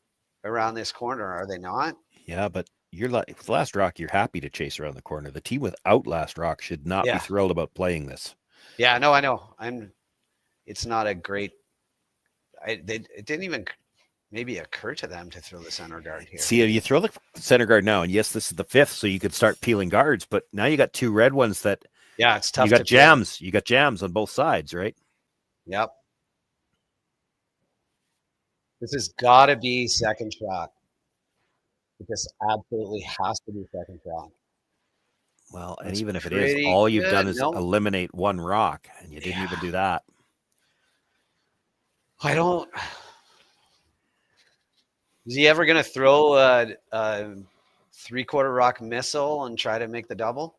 around this corner, are they not? Yeah, but you're with Last Rock, you're happy to chase around the corner. The team without Last Rock should not be thrilled about playing this. Yeah, no, I know. It's not a great. It didn't even maybe occur to them to throw the center guard here. See, you throw the center guard now, and yes, this is the 5th, so you could start peeling guards. But now you got 2 red ones that. Yeah, it's tough. You got jams. You got jams on both sides, right? Yep. This has got to be second shot. This absolutely has to be second shot. Well, and That's even if it is, pretty all you've done good. is No. eliminate one rock, and you didn't even do that. I don't. Is he ever going to throw a 3/4 rock missile and try to make the double?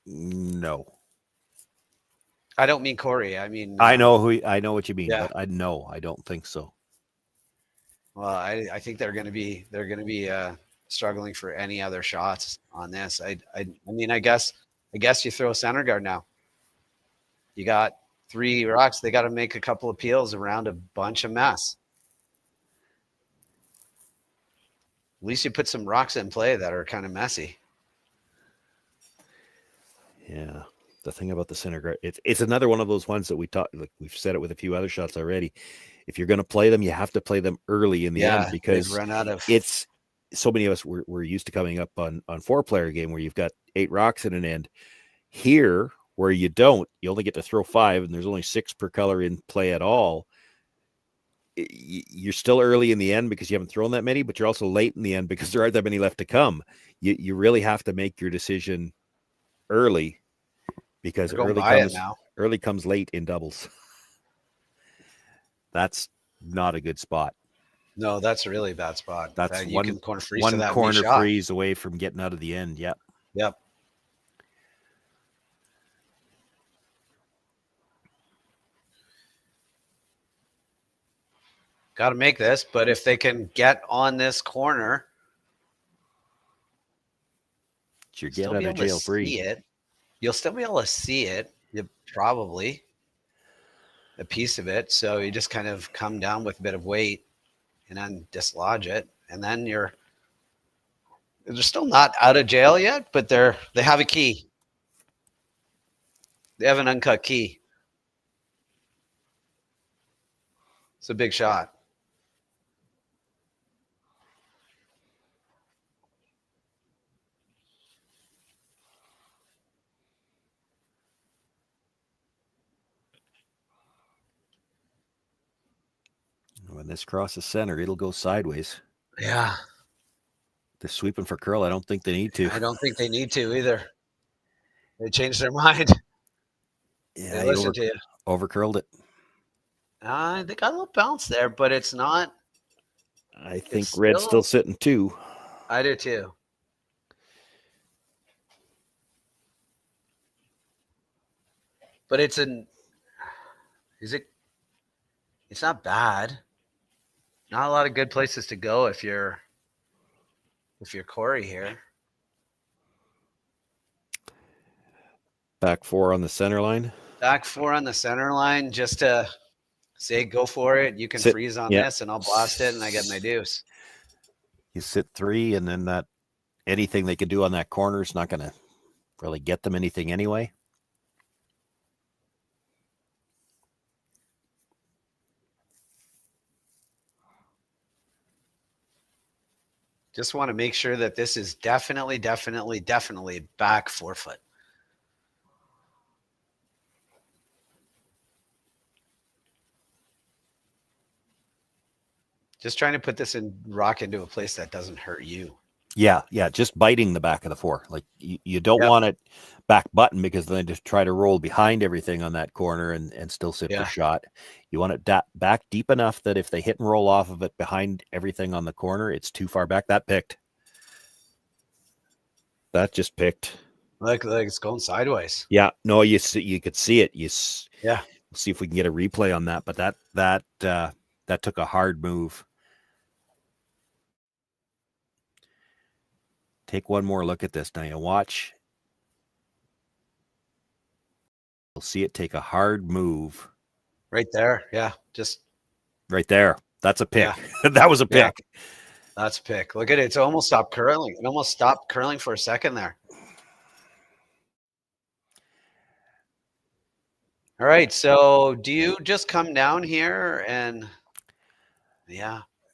No. I don't mean Corey. I mean I know what you mean, yeah. but I don't think so. Well, I think they're going to be struggling for any other shots on this. I mean, I guess you throw a center guard now. You got 3 rocks. They got to make a couple of peels around a bunch of mess. At least you put some rocks in play that are kind of messy. Yeah. The thing about the center guard, it's another one of those ones that we talked, like we've said it with a few other shots already. If you're going to play them, you have to play them early in the end, because run out of... it's so many of us we're used to coming up on 4-player game where you've got 8 rocks in an end. Here, where you don't, you only get to throw 5, and there's only 6 per color in play at all. You're still early in the end because you haven't thrown that many, but you're also late in the end because there aren't that many left to come. You really have to make your decision early, because early comes late in doubles. That's not a good spot. No, that's a really bad spot. That's you one can corner freeze one to that corner shot. freeze away from getting out of the end. Yep. Yep. Got to make this, but if they can get on this corner, you're getting out of jail free. You'll still be able to see it. You probably a piece of it. So you just kind of come down with a bit of weight and then dislodge it. And then they're still not out of jail yet, but they have a key. They have an uncut key. It's a big shot. When this crosses center, it'll go sideways. Yeah. They're sweeping for curl. I don't think they need to. I don't think they need to either. They changed their mind. Yeah, they listened to you. Over curled it. They got a little bounce there, but it's not. I think red's still sitting 2. I do too. But it's not bad. Not a lot of good places to go if you're Corey here. Back 4 on the center line. Back 4 on the center line, just to say, go for it. You can freeze on this, and I'll blast it, and I get my deuce. You sit 3, and then that anything they can do on that corner is not going to really get them anything anyway. Just want to make sure that this is definitely back 4 foot. Just trying to put this rock into a place that doesn't hurt you. Yeah, just biting the back of the 4. Like you don't want it back button, because then just try to roll behind everything on that corner and still sit for shot. You want it back deep enough that if they hit and roll off of it behind everything on the corner, it's too far back. That picked. That just picked. Like it's going sideways. Yeah, no, you could see it. Yeah. See if we can get a replay on that. But that took a hard move. Take one more look at this now. You watch. You'll see it take a hard move. Right there. Yeah. Just right there. That's a pick. Yeah. That was a pick. Yeah. That's a pick. Look at it. It's almost stopped curling. It almost stopped curling for a second there. All right. So do you just come down here and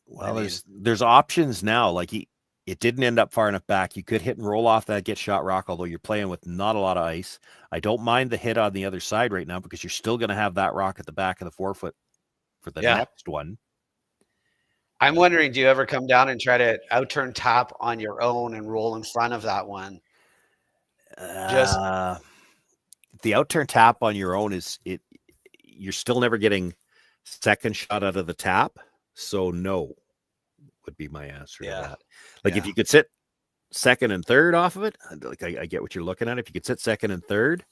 well, there's options now. Like It didn't end up far enough back. You could hit and roll off that get shot rock, although you're playing with not a lot of ice. I don't mind the hit on the other side right now because you're still going to have that rock at the back of the forefoot for the next one. I'm wondering, do you ever come down and try to out-turn tap on your own and roll in front of that one? Just the out-turn tap on your own you're still never getting second shot out of the tap. So no would be my answer to that. Like if you could sit second and third off of it, like I get what you're looking at. If you could sit second and third,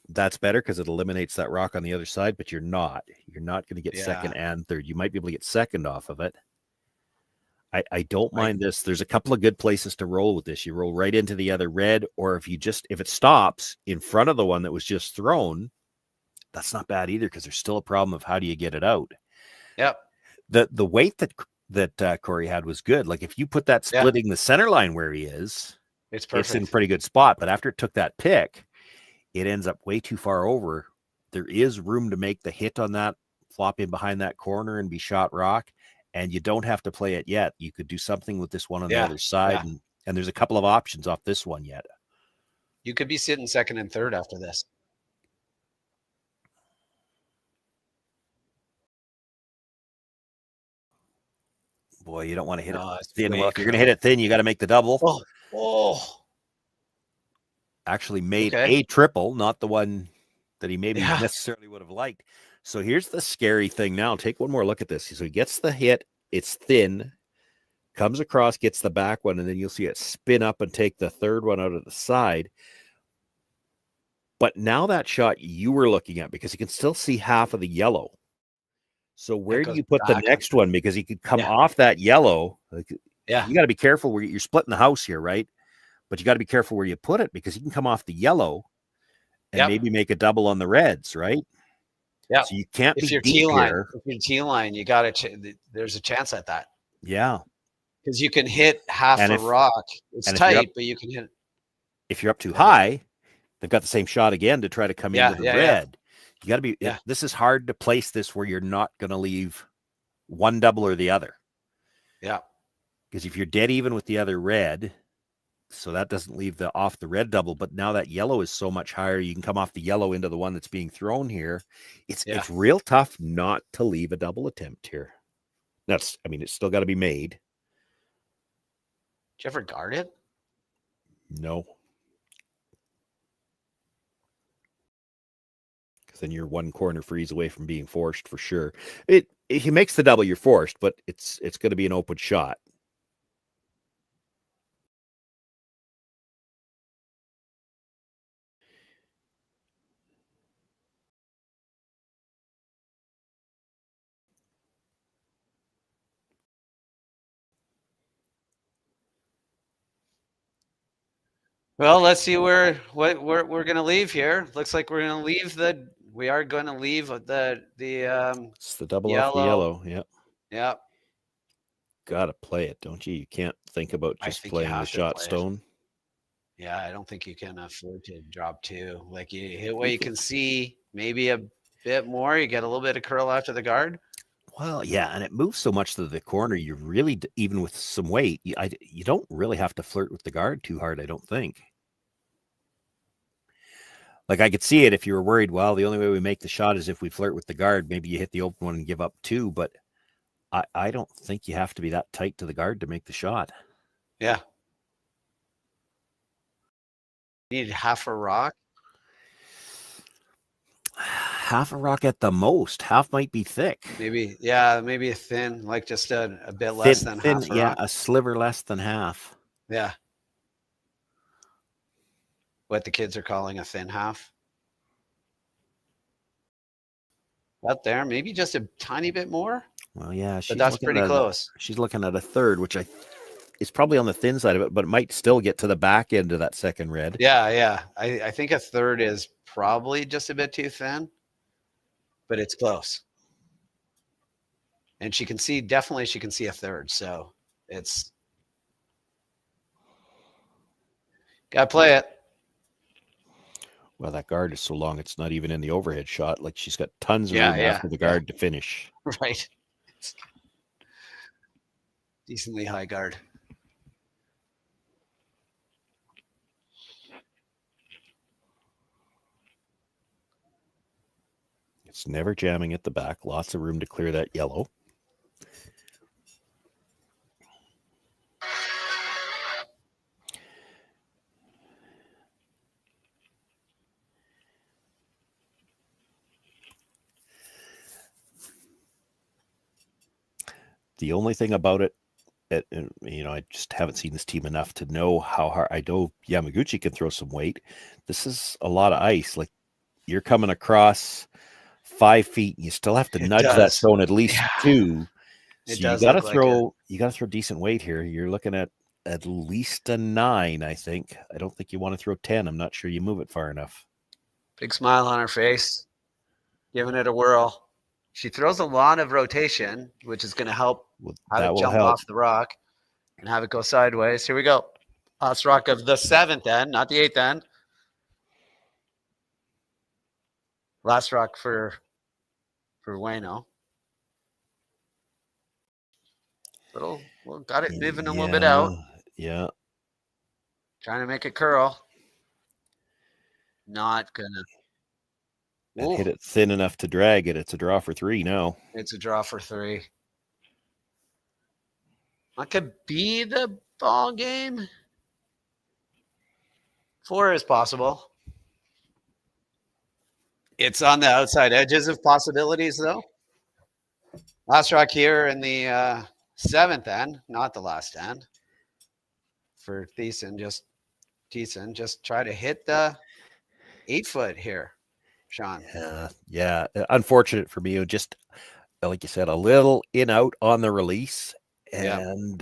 that's better because it eliminates that rock on the other side, but you're not going to get second and third. You might be able to get second off of it. I don't mind this. There's a couple of good places to roll with this. You roll right into the other red, or if it stops in front of the one that was just thrown, that's not bad either because there's still a problem of how do you get it out. Yep. The weight that Corey had was good. Like if you put that splitting the center line where he is, it's perfect. It's in a pretty good spot. But after it took that pick, it ends up way too far over. There is room to make the hit on that, flop in behind that corner and be shot rock. And you don't have to play it yet. You could do something with this one on the other side. And there's a couple of options off this one yet. You could be sitting second and third after this. Boy, you don't want to hit it thin. Well, if you're going to hit it thin, you got to make the double. Actually made a triple, not the one that he maybe necessarily would have liked. So here's the scary thing now. Take one more look at this. So he gets the hit. It's thin, comes across, gets the back one, and then you'll see it spin up and take the third one out of the side. But now that shot you were looking at, because you can still see half of the yellow. So where do you put the next one? Because he could come off that yellow. Like, you got to be careful where you're splitting the house here, right? But you got to be careful where you put it because he can come off the yellow and maybe make a double on the reds, right? Yeah. So you can't if be you're deep T-line, here. if you're T-line, you got to. There's a chance at that. Yeah. Because you can hit half a rock. It's tight, but you can hit. If you're up too high, they've got the same shot again to try to come into the red. You got to be. This is hard to place this where you're not going to leave one double or the other. Yeah. Because if you're dead even with the other red, so that doesn't leave the off the red double. But now that yellow is so much higher, you can come off the yellow into the one that's being thrown here. It's real tough not to leave a double attempt here. It's still got to be made. Did you ever guard it? No. Because then you're one corner freeze away from being forced for sure. If he makes the double, you're forced, but it's going to be an open shot. Well, let's see what we're going to leave here. Looks like we're going to leave we are going to leave it's the double yellow. off the yellow. Yep. Yep. Got to play it, don't you? You can't think about just playing the shot stone. Yeah, I don't think you can afford to drop two. Like you hit what you can see, maybe a bit more. You get a little bit of curl after the guard. Well, yeah, and it moves so much to the corner. You really, even with some weight, you don't really have to flirt with the guard too hard, I don't think. Like I could see it if you were worried, well, the only way we make the shot is if we flirt with the guard. Maybe you hit the open one and give up two, but I don't think you have to be that tight to the guard to make the shot. Yeah. You need half a rock. Half a rock at the most. Half might be thick. Maybe a thin, like just a bit less than half a rock. A sliver less than half. Yeah. What the kids are calling a thin half. Up there, maybe just a tiny bit more. Well, yeah, but that's pretty close. She's looking at a third, which is probably on the thin side of it, but it might still get to the back end of that second red. Yeah. I think a third is probably just a bit too thin, but it's close. And she can see a third. So it's got to play it. Well, that guard is so long, it's not even in the overhead shot. Like she's got tons of room after the guard to finish. Right. decently high guard. It's never jamming at the back. Lots of room to clear that yellow. The only thing about it, I just haven't seen this team enough to know how hard. I know Yamaguchi can throw some weight. This is a lot of ice. Like, you're coming across 5 feet, and you still have to nudge that stone at least 2. So you got to throw. You got to throw decent weight here. You're looking at least a 9, I think. I don't think you want to throw 10. I'm not sure you move it far enough. Big smile on her face, giving it a whirl. She throws a lot of rotation, which is going to help have it jump off the rock and have it go sideways. Here we go. Last rock of the 7th end, not the 8th end. Last rock for Ueno. Got it moving a little bit out. Yeah. Trying to make it curl. Not gonna. And hit it thin enough to drag it. It's a draw for 3 now. It's a draw for 3. That could be the ball game. 4 is possible. It's on the outside edges of possibilities, though. Last rock here in the 7th end, not the last end. For Thiesse, just try to hit the 8-foot here. Sean. Yeah. Unfortunate for me. Just like you said, a little in out on the release, and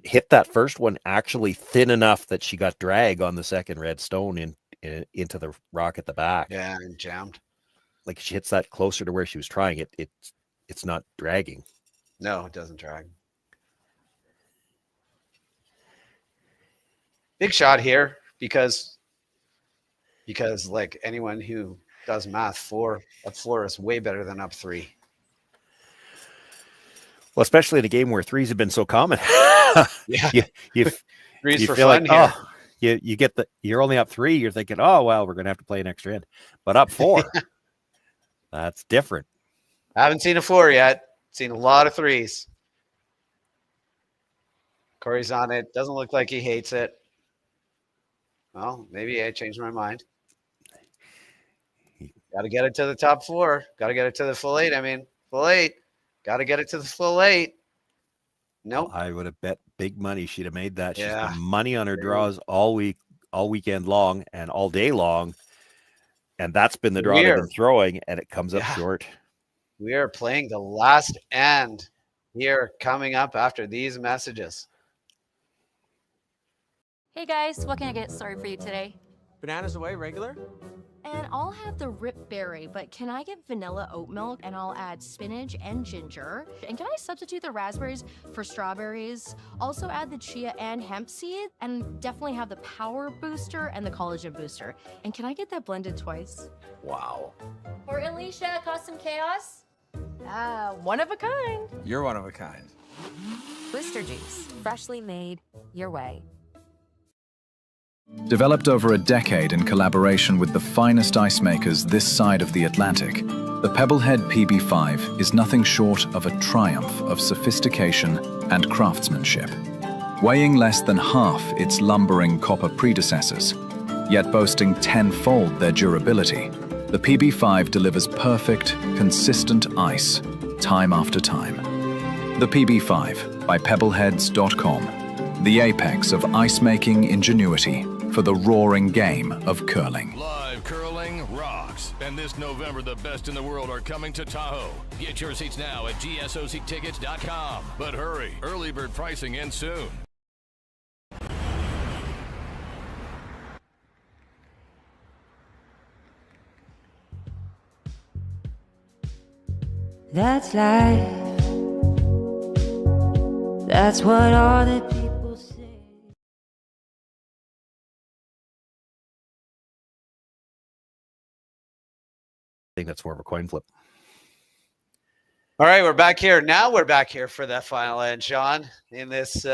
hit that first one actually thin enough that she got drag on the second red stone into the rock at the back. Yeah, and jammed. Like, she hits that closer to where she was trying it. It's not dragging. No, it doesn't drag. Big shot here because like anyone who does math, up 4 is way better than up 3. Well, especially in a game where 3s have been so common. Yeah, you 3s for feel fun like, here. You're only up 3. You're thinking, oh well, we're gonna have to play an extra end, but up 4, that's different. I haven't seen a 4 yet. Seen a lot of 3s. Corey's on it. Doesn't look like he hates it. Well, maybe I changed my mind. Got to get it to the top 4. Got to get it to the full 8. I mean, full 8. Got to get it to the full 8. Nope. I would have bet big money she'd have made that. She's Yeah. been money on her draws all weekend long and all day long. And that's been the draw they've been throwing, and it comes up short. We are playing the last end here coming up after these messages. Hey guys, what can I get started for you today? Bananas away, regular? And I'll have the rip berry, but can I get vanilla oat milk? And I'll add spinach and ginger. And can I substitute the raspberries for strawberries? Also add the chia and hemp seed, and definitely have the power booster and the collagen booster. And can I get that blended twice? Wow. For Alicia, custom chaos? One of a kind. You're one of a kind. Booster juice, freshly made, your way. Developed over a decade in collaboration with the finest ice makers this side of the Atlantic, the Pebblehead PB5 is nothing short of a triumph of sophistication and craftsmanship. Weighing less than half its lumbering copper predecessors, yet boasting tenfold their durability, the PB5 delivers perfect, consistent ice, time after time. The PB5 by Pebbleheads.com, the apex of ice-making ingenuity for the roaring game of curling. Live curling rocks. And this November, the best in the world are coming to Tahoe. Get your seats now at gsoctickets.com. But hurry, early bird pricing ends soon. That's life. That's what all the people say. I think that's more of a coin flip. All right, we're back here. Now we're back here for that final end, Sean, in this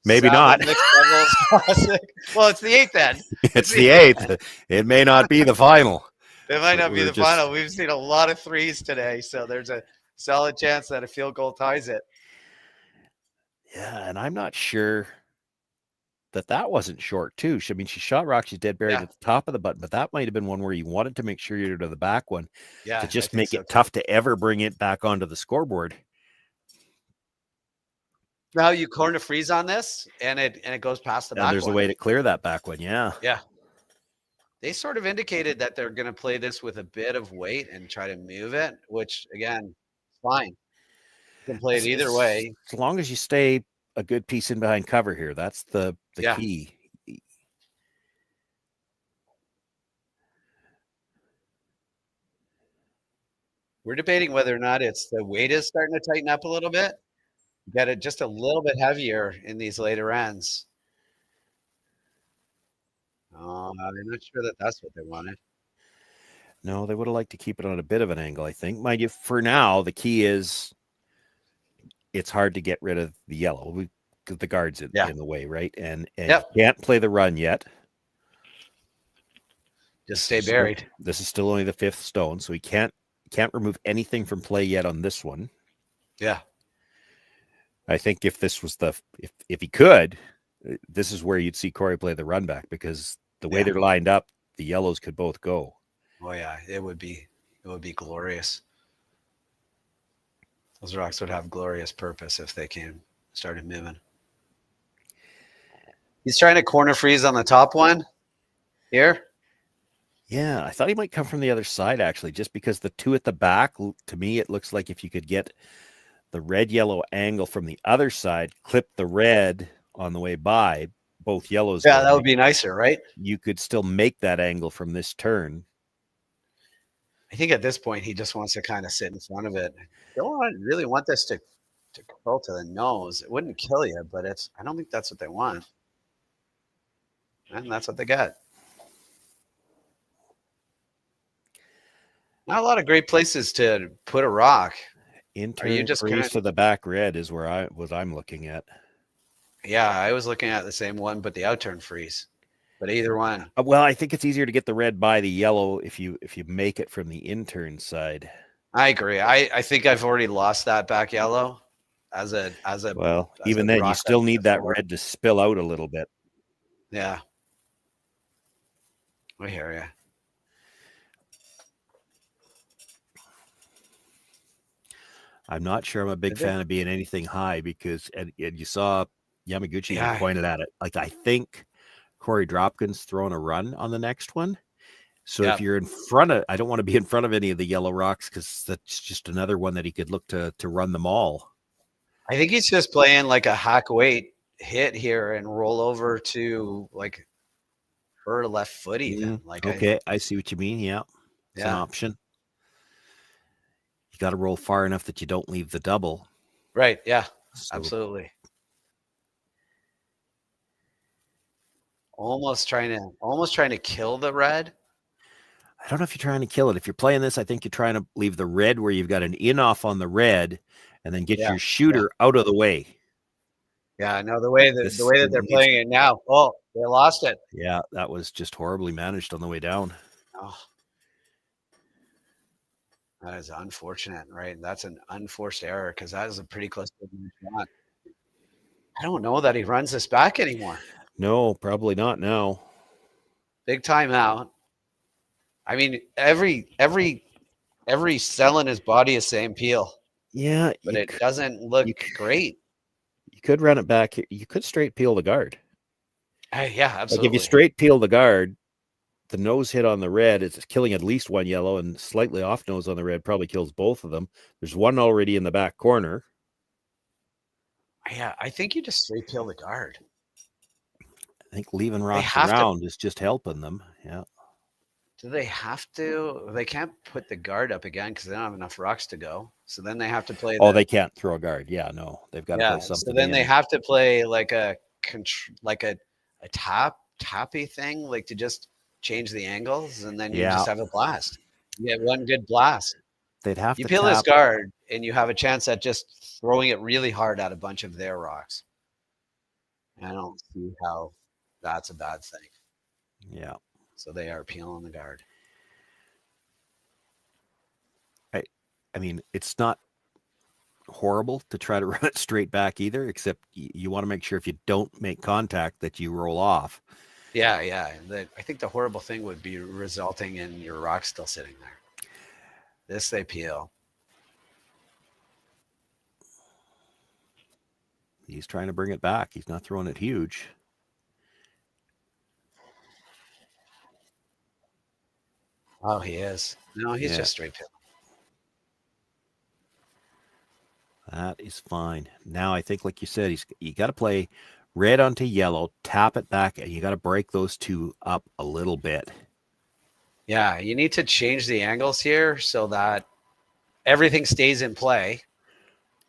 maybe not. Mixed Doubles Classic. Well, it's the 8th end. It's the 8th. It may not be the final. It might not be the final. We've seen a lot of threes today, so there's a solid chance that a field goal ties it. Yeah, and I'm not sure that wasn't short too. I mean, she shot Roxy's dead buried at the top of the button, but that might have been one where you wanted to make sure you're to the back one to just make it tough to ever bring it back onto the scoreboard. Now you corner freeze on this, and it goes past the back. There's a way to clear that back one. Yeah. Yeah. They sort of indicated that they're going to play this with a bit of weight and try to move it, which again, fine. You can play it either way. As long as you stay a good piece in behind cover here. That's the key. We're debating whether or not it's the weight is starting to tighten up a little bit. Get it just a little bit heavier in these later ends. I'm not sure that that's what they wanted. No, they would have liked to keep it on a bit of an angle, I think. Mind you, for now, the key is it's hard to get rid of the yellow because the guard's in the way, right? And you can't play the run yet. Just stay buried. This is still only the 5th stone, so he can't remove anything from play yet on this one. Yeah. I think if this was if he could, this is where you'd see Korey play the run back, because the way they're lined up, the yellows could both go. Oh yeah, it would be glorious. Those rocks would have glorious purpose if they started moving. He's trying to corner freeze on the top one here. Yeah, I thought he might come from the other side, actually, just because the two at the back, to me, it looks like if you could get the red-yellow angle from the other side, clip the red on the way by, both yellows. Yeah, that would be nicer, right? You could still make that angle from this turn. I think at this point, he just wants to kind of sit in front of it. Don't really want this to curl to the nose. It wouldn't kill you, but I don't think that's what they want. And that's what they got. Not a lot of great places to put a rock. Are you just freeze to the back red is where I'm looking at. Yeah, I was looking at the same one, but the outturn freeze. But either one. Well, I think it's easier to get the red by the yellow if you make it from the intern side. I agree. I think I've already lost that back yellow as a well, even then you still need that red to spill out a little bit. Yeah. I hear you. I'm not sure I'm a big fan of being anything high because and you saw Yamaguchi pointed at it. Like, I think Corey Dropkin's throwing a run on the next one. So if you're in front of, I don't want to be in front of any of the yellow rocks because that's just another one that he could look to run them all. I think he's just playing like a hack weight hit here and roll over to like her left foot even. Like, okay, I see what you mean. Yeah, it's an option. You got to roll far enough that you don't leave the double. Right. Yeah. So, absolutely. Almost trying to kill the red. I don't know if you're trying to kill it. If you're playing this, I think you're trying to leave the red where you've got an in off on the red, and then get your shooter out of the way. Yeah, no, the way that they're playing it now. Oh, they lost it. Yeah, that was just horribly managed on the way down. Oh, that is unfortunate, right? That's an unforced error because that is a pretty close shot. I don't know that he runs this back anymore. No, probably not now. Big timeout. I mean, every cell in his body is saying peel. Yeah, but it doesn't look great. You could run it back. You could straight peel the guard. Yeah, absolutely. Like if you straight peel the guard, the nose hit on the red is killing at least one yellow, and slightly off nose on the red probably kills both of them. There's one already in the back corner. Yeah, I think you just straight peel the guard. I think leaving rocks around is just helping them. Yeah. Do they have to? They can't put the guard up again because they don't have enough rocks to go. So then they have to play. Oh, they can't throw a guard. Yeah, no, they've got to play something. So then they have to play like a tappy thing, like to just change the angles, and then you just have a blast. You get one good blast. they'd have You to peel this tap. guard, and you have a chance at just throwing it really hard at a bunch of their rocks. I don't see how that's a bad thing. Yeah. So they are peeling the guard. I mean, it's not horrible to try to run it straight back either, except you want to make sure if you don't make contact that you roll off. Yeah, yeah. I think the horrible thing would be resulting in your rock still sitting there. This they peel. He's trying to bring it back. He's not throwing it huge. Oh, he is. No, he's just straight peeling. That is fine. Now I think, like you said, you got to play red onto yellow, tap it back, and you got to break those two up a little bit. Yeah, you need to change the angles here so that everything stays in play.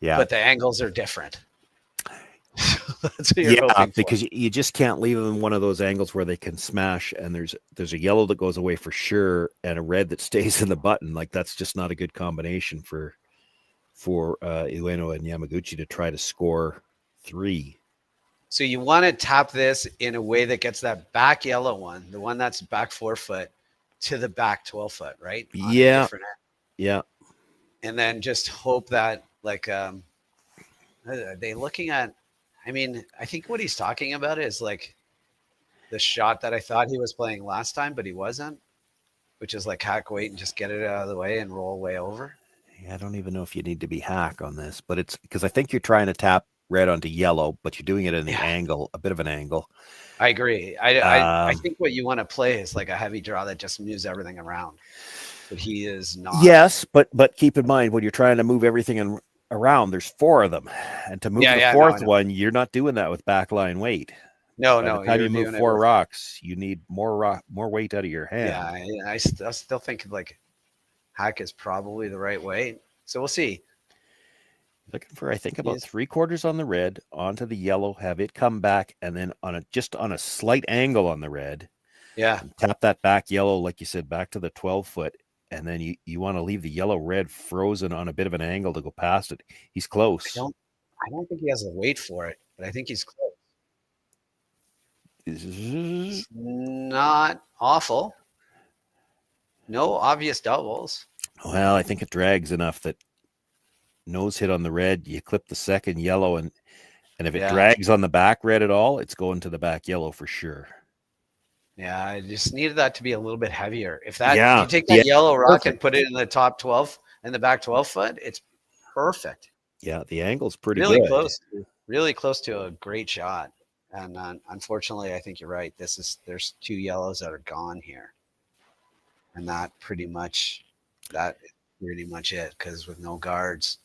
Yeah, but the angles are different. That's what you're hoping for. Because you just can't leave them in one of those angles where they can smash, and there's a yellow that goes away for sure, and a red that stays in the button. Like, that's just not a good combination for Ueno and Yamaguchi to try to score 3. So you want to tap this in a way that gets that back yellow one, the one that's back 4 foot, to the back 12 foot, right? Yeah. Yeah. And then just hope that, like, are they looking at, I mean, I think what he's talking about is like the shot that I thought he was playing last time, but he wasn't, which is like hack weight and just get it out of the way and roll way over. I don't even know if you need to be hack on this, but it's because I think you're trying to tap red onto yellow, but you're doing it in the angle, a bit of an angle. I agree. I think what you want to play is like a heavy draw that just moves everything around, but he is not. Yes, but keep in mind when you're trying to move everything around, there's 4 of them, and to move the fourth one, you're not doing that with backline weight. No, By the time you move 4 rocks, you need more weight out of your hand. Yeah, I still think like hack is probably the right way. So we'll see. Looking for, I think, about 3/4 on the red, onto the yellow, have it come back, and then just on a slight angle on the red. Yeah. Tap that back yellow, like you said, back to the 12 foot. And then you want to leave the yellow red frozen on a bit of an angle to go past it. He's close. I don't think he has the weight for it, but I think he's close. It's not awful. No obvious doubles. Well, I think it drags enough that nose hit on the red, you clip the second yellow, and if it drags on the back red at all, it's going to the back yellow for sure. Yeah, I just needed that to be a little bit heavier. If you take that yellow rock and put it in the top 12 and the back 12 foot, it's perfect. Yeah, the angle's pretty really good. Really close to a great shot. And unfortunately, I think you're right. There's 2 yellows that are gone here, and that is pretty much it. Because with no guards,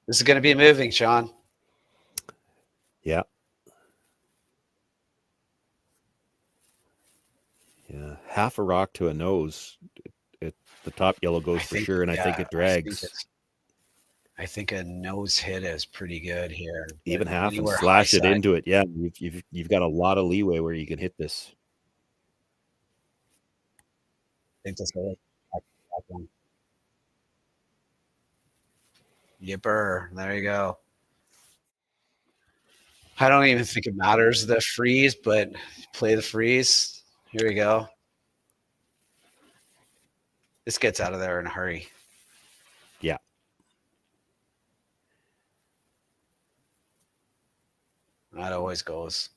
this is going to be moving, Sean. Yeah. Yeah, half a rock to a nose. The top yellow goes for sure, and I think it drags. I think a nose hit is pretty good here. Even half and slash it into it. Yeah, you've got a lot of leeway where you can hit this. I think that's good. Yipper. There you go. I don't even think it matters the freeze, but play the freeze. Here we go. This gets out of there in a hurry. Yeah. That always goes.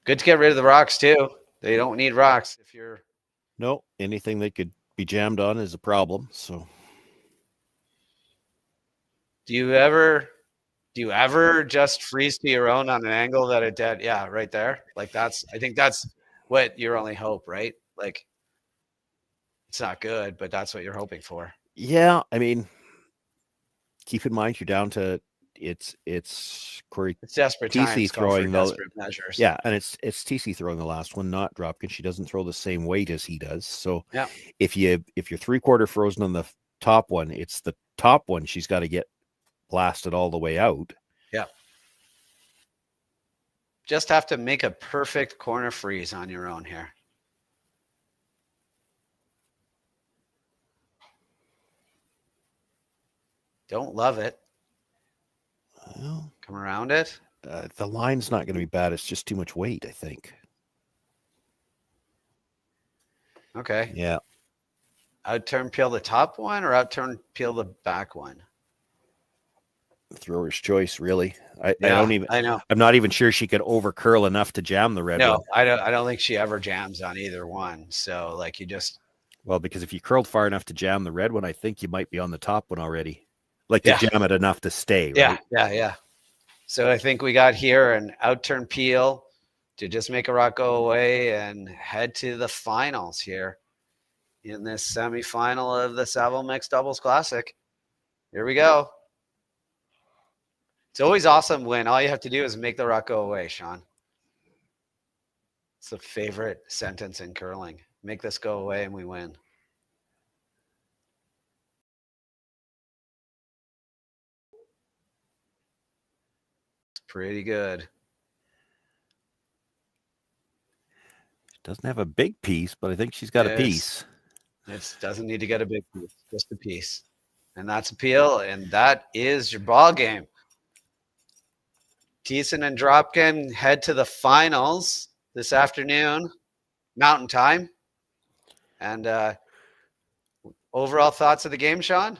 Good to get rid of the rocks too. They don't need rocks if you're. No, anything that could be jammed on is a problem. So. Do you ever just freeze to your own on an angle that it did? Yeah, right there. Like I think that's what your only hope, right? Like it's not good, but that's what you're hoping for. Yeah, I mean, keep in mind you're down to it's Cory. It's desperate times. Throwing desperate measures. Yeah, and it's Thiesse throwing the last one, not Dropkin. She doesn't throw the same weight as he does. So yeah, if you're 3/4 frozen on the top one, it's the top one she's got to get blasted all the way out. Yeah. Just have to make a perfect corner freeze on your own here. Don't love it. Well, come around it. The line's not going to be bad. It's just too much weight, I think. Okay. Yeah. Outturn peel the top one or outturn peel the back one? Thrower's choice, really. I know. I'm not even sure she could over curl enough to jam the red one. No, I don't think she ever jams on either one. So like you just. Well, because if you curled far enough to jam the red one, I think you might be on the top one already. Like to jam it enough to stay, right? Yeah. So I think we got here an outturn peel to just make a rock go away and head to the finals here in this semifinal of the Saville Mixed Doubles Classic. Here we go. It's always awesome when all you have to do is make the rock go away, Sean. It's a favorite sentence in curling. Make this go away and we win. It's pretty good. Doesn't have a big piece, but I think she's got a piece. It doesn't need to get a big piece, just a piece. And that's a peel, and that is your ball game. Thiesse and Dropkin head to the finals this afternoon, Mountain Time. And overall thoughts of the game, Sean?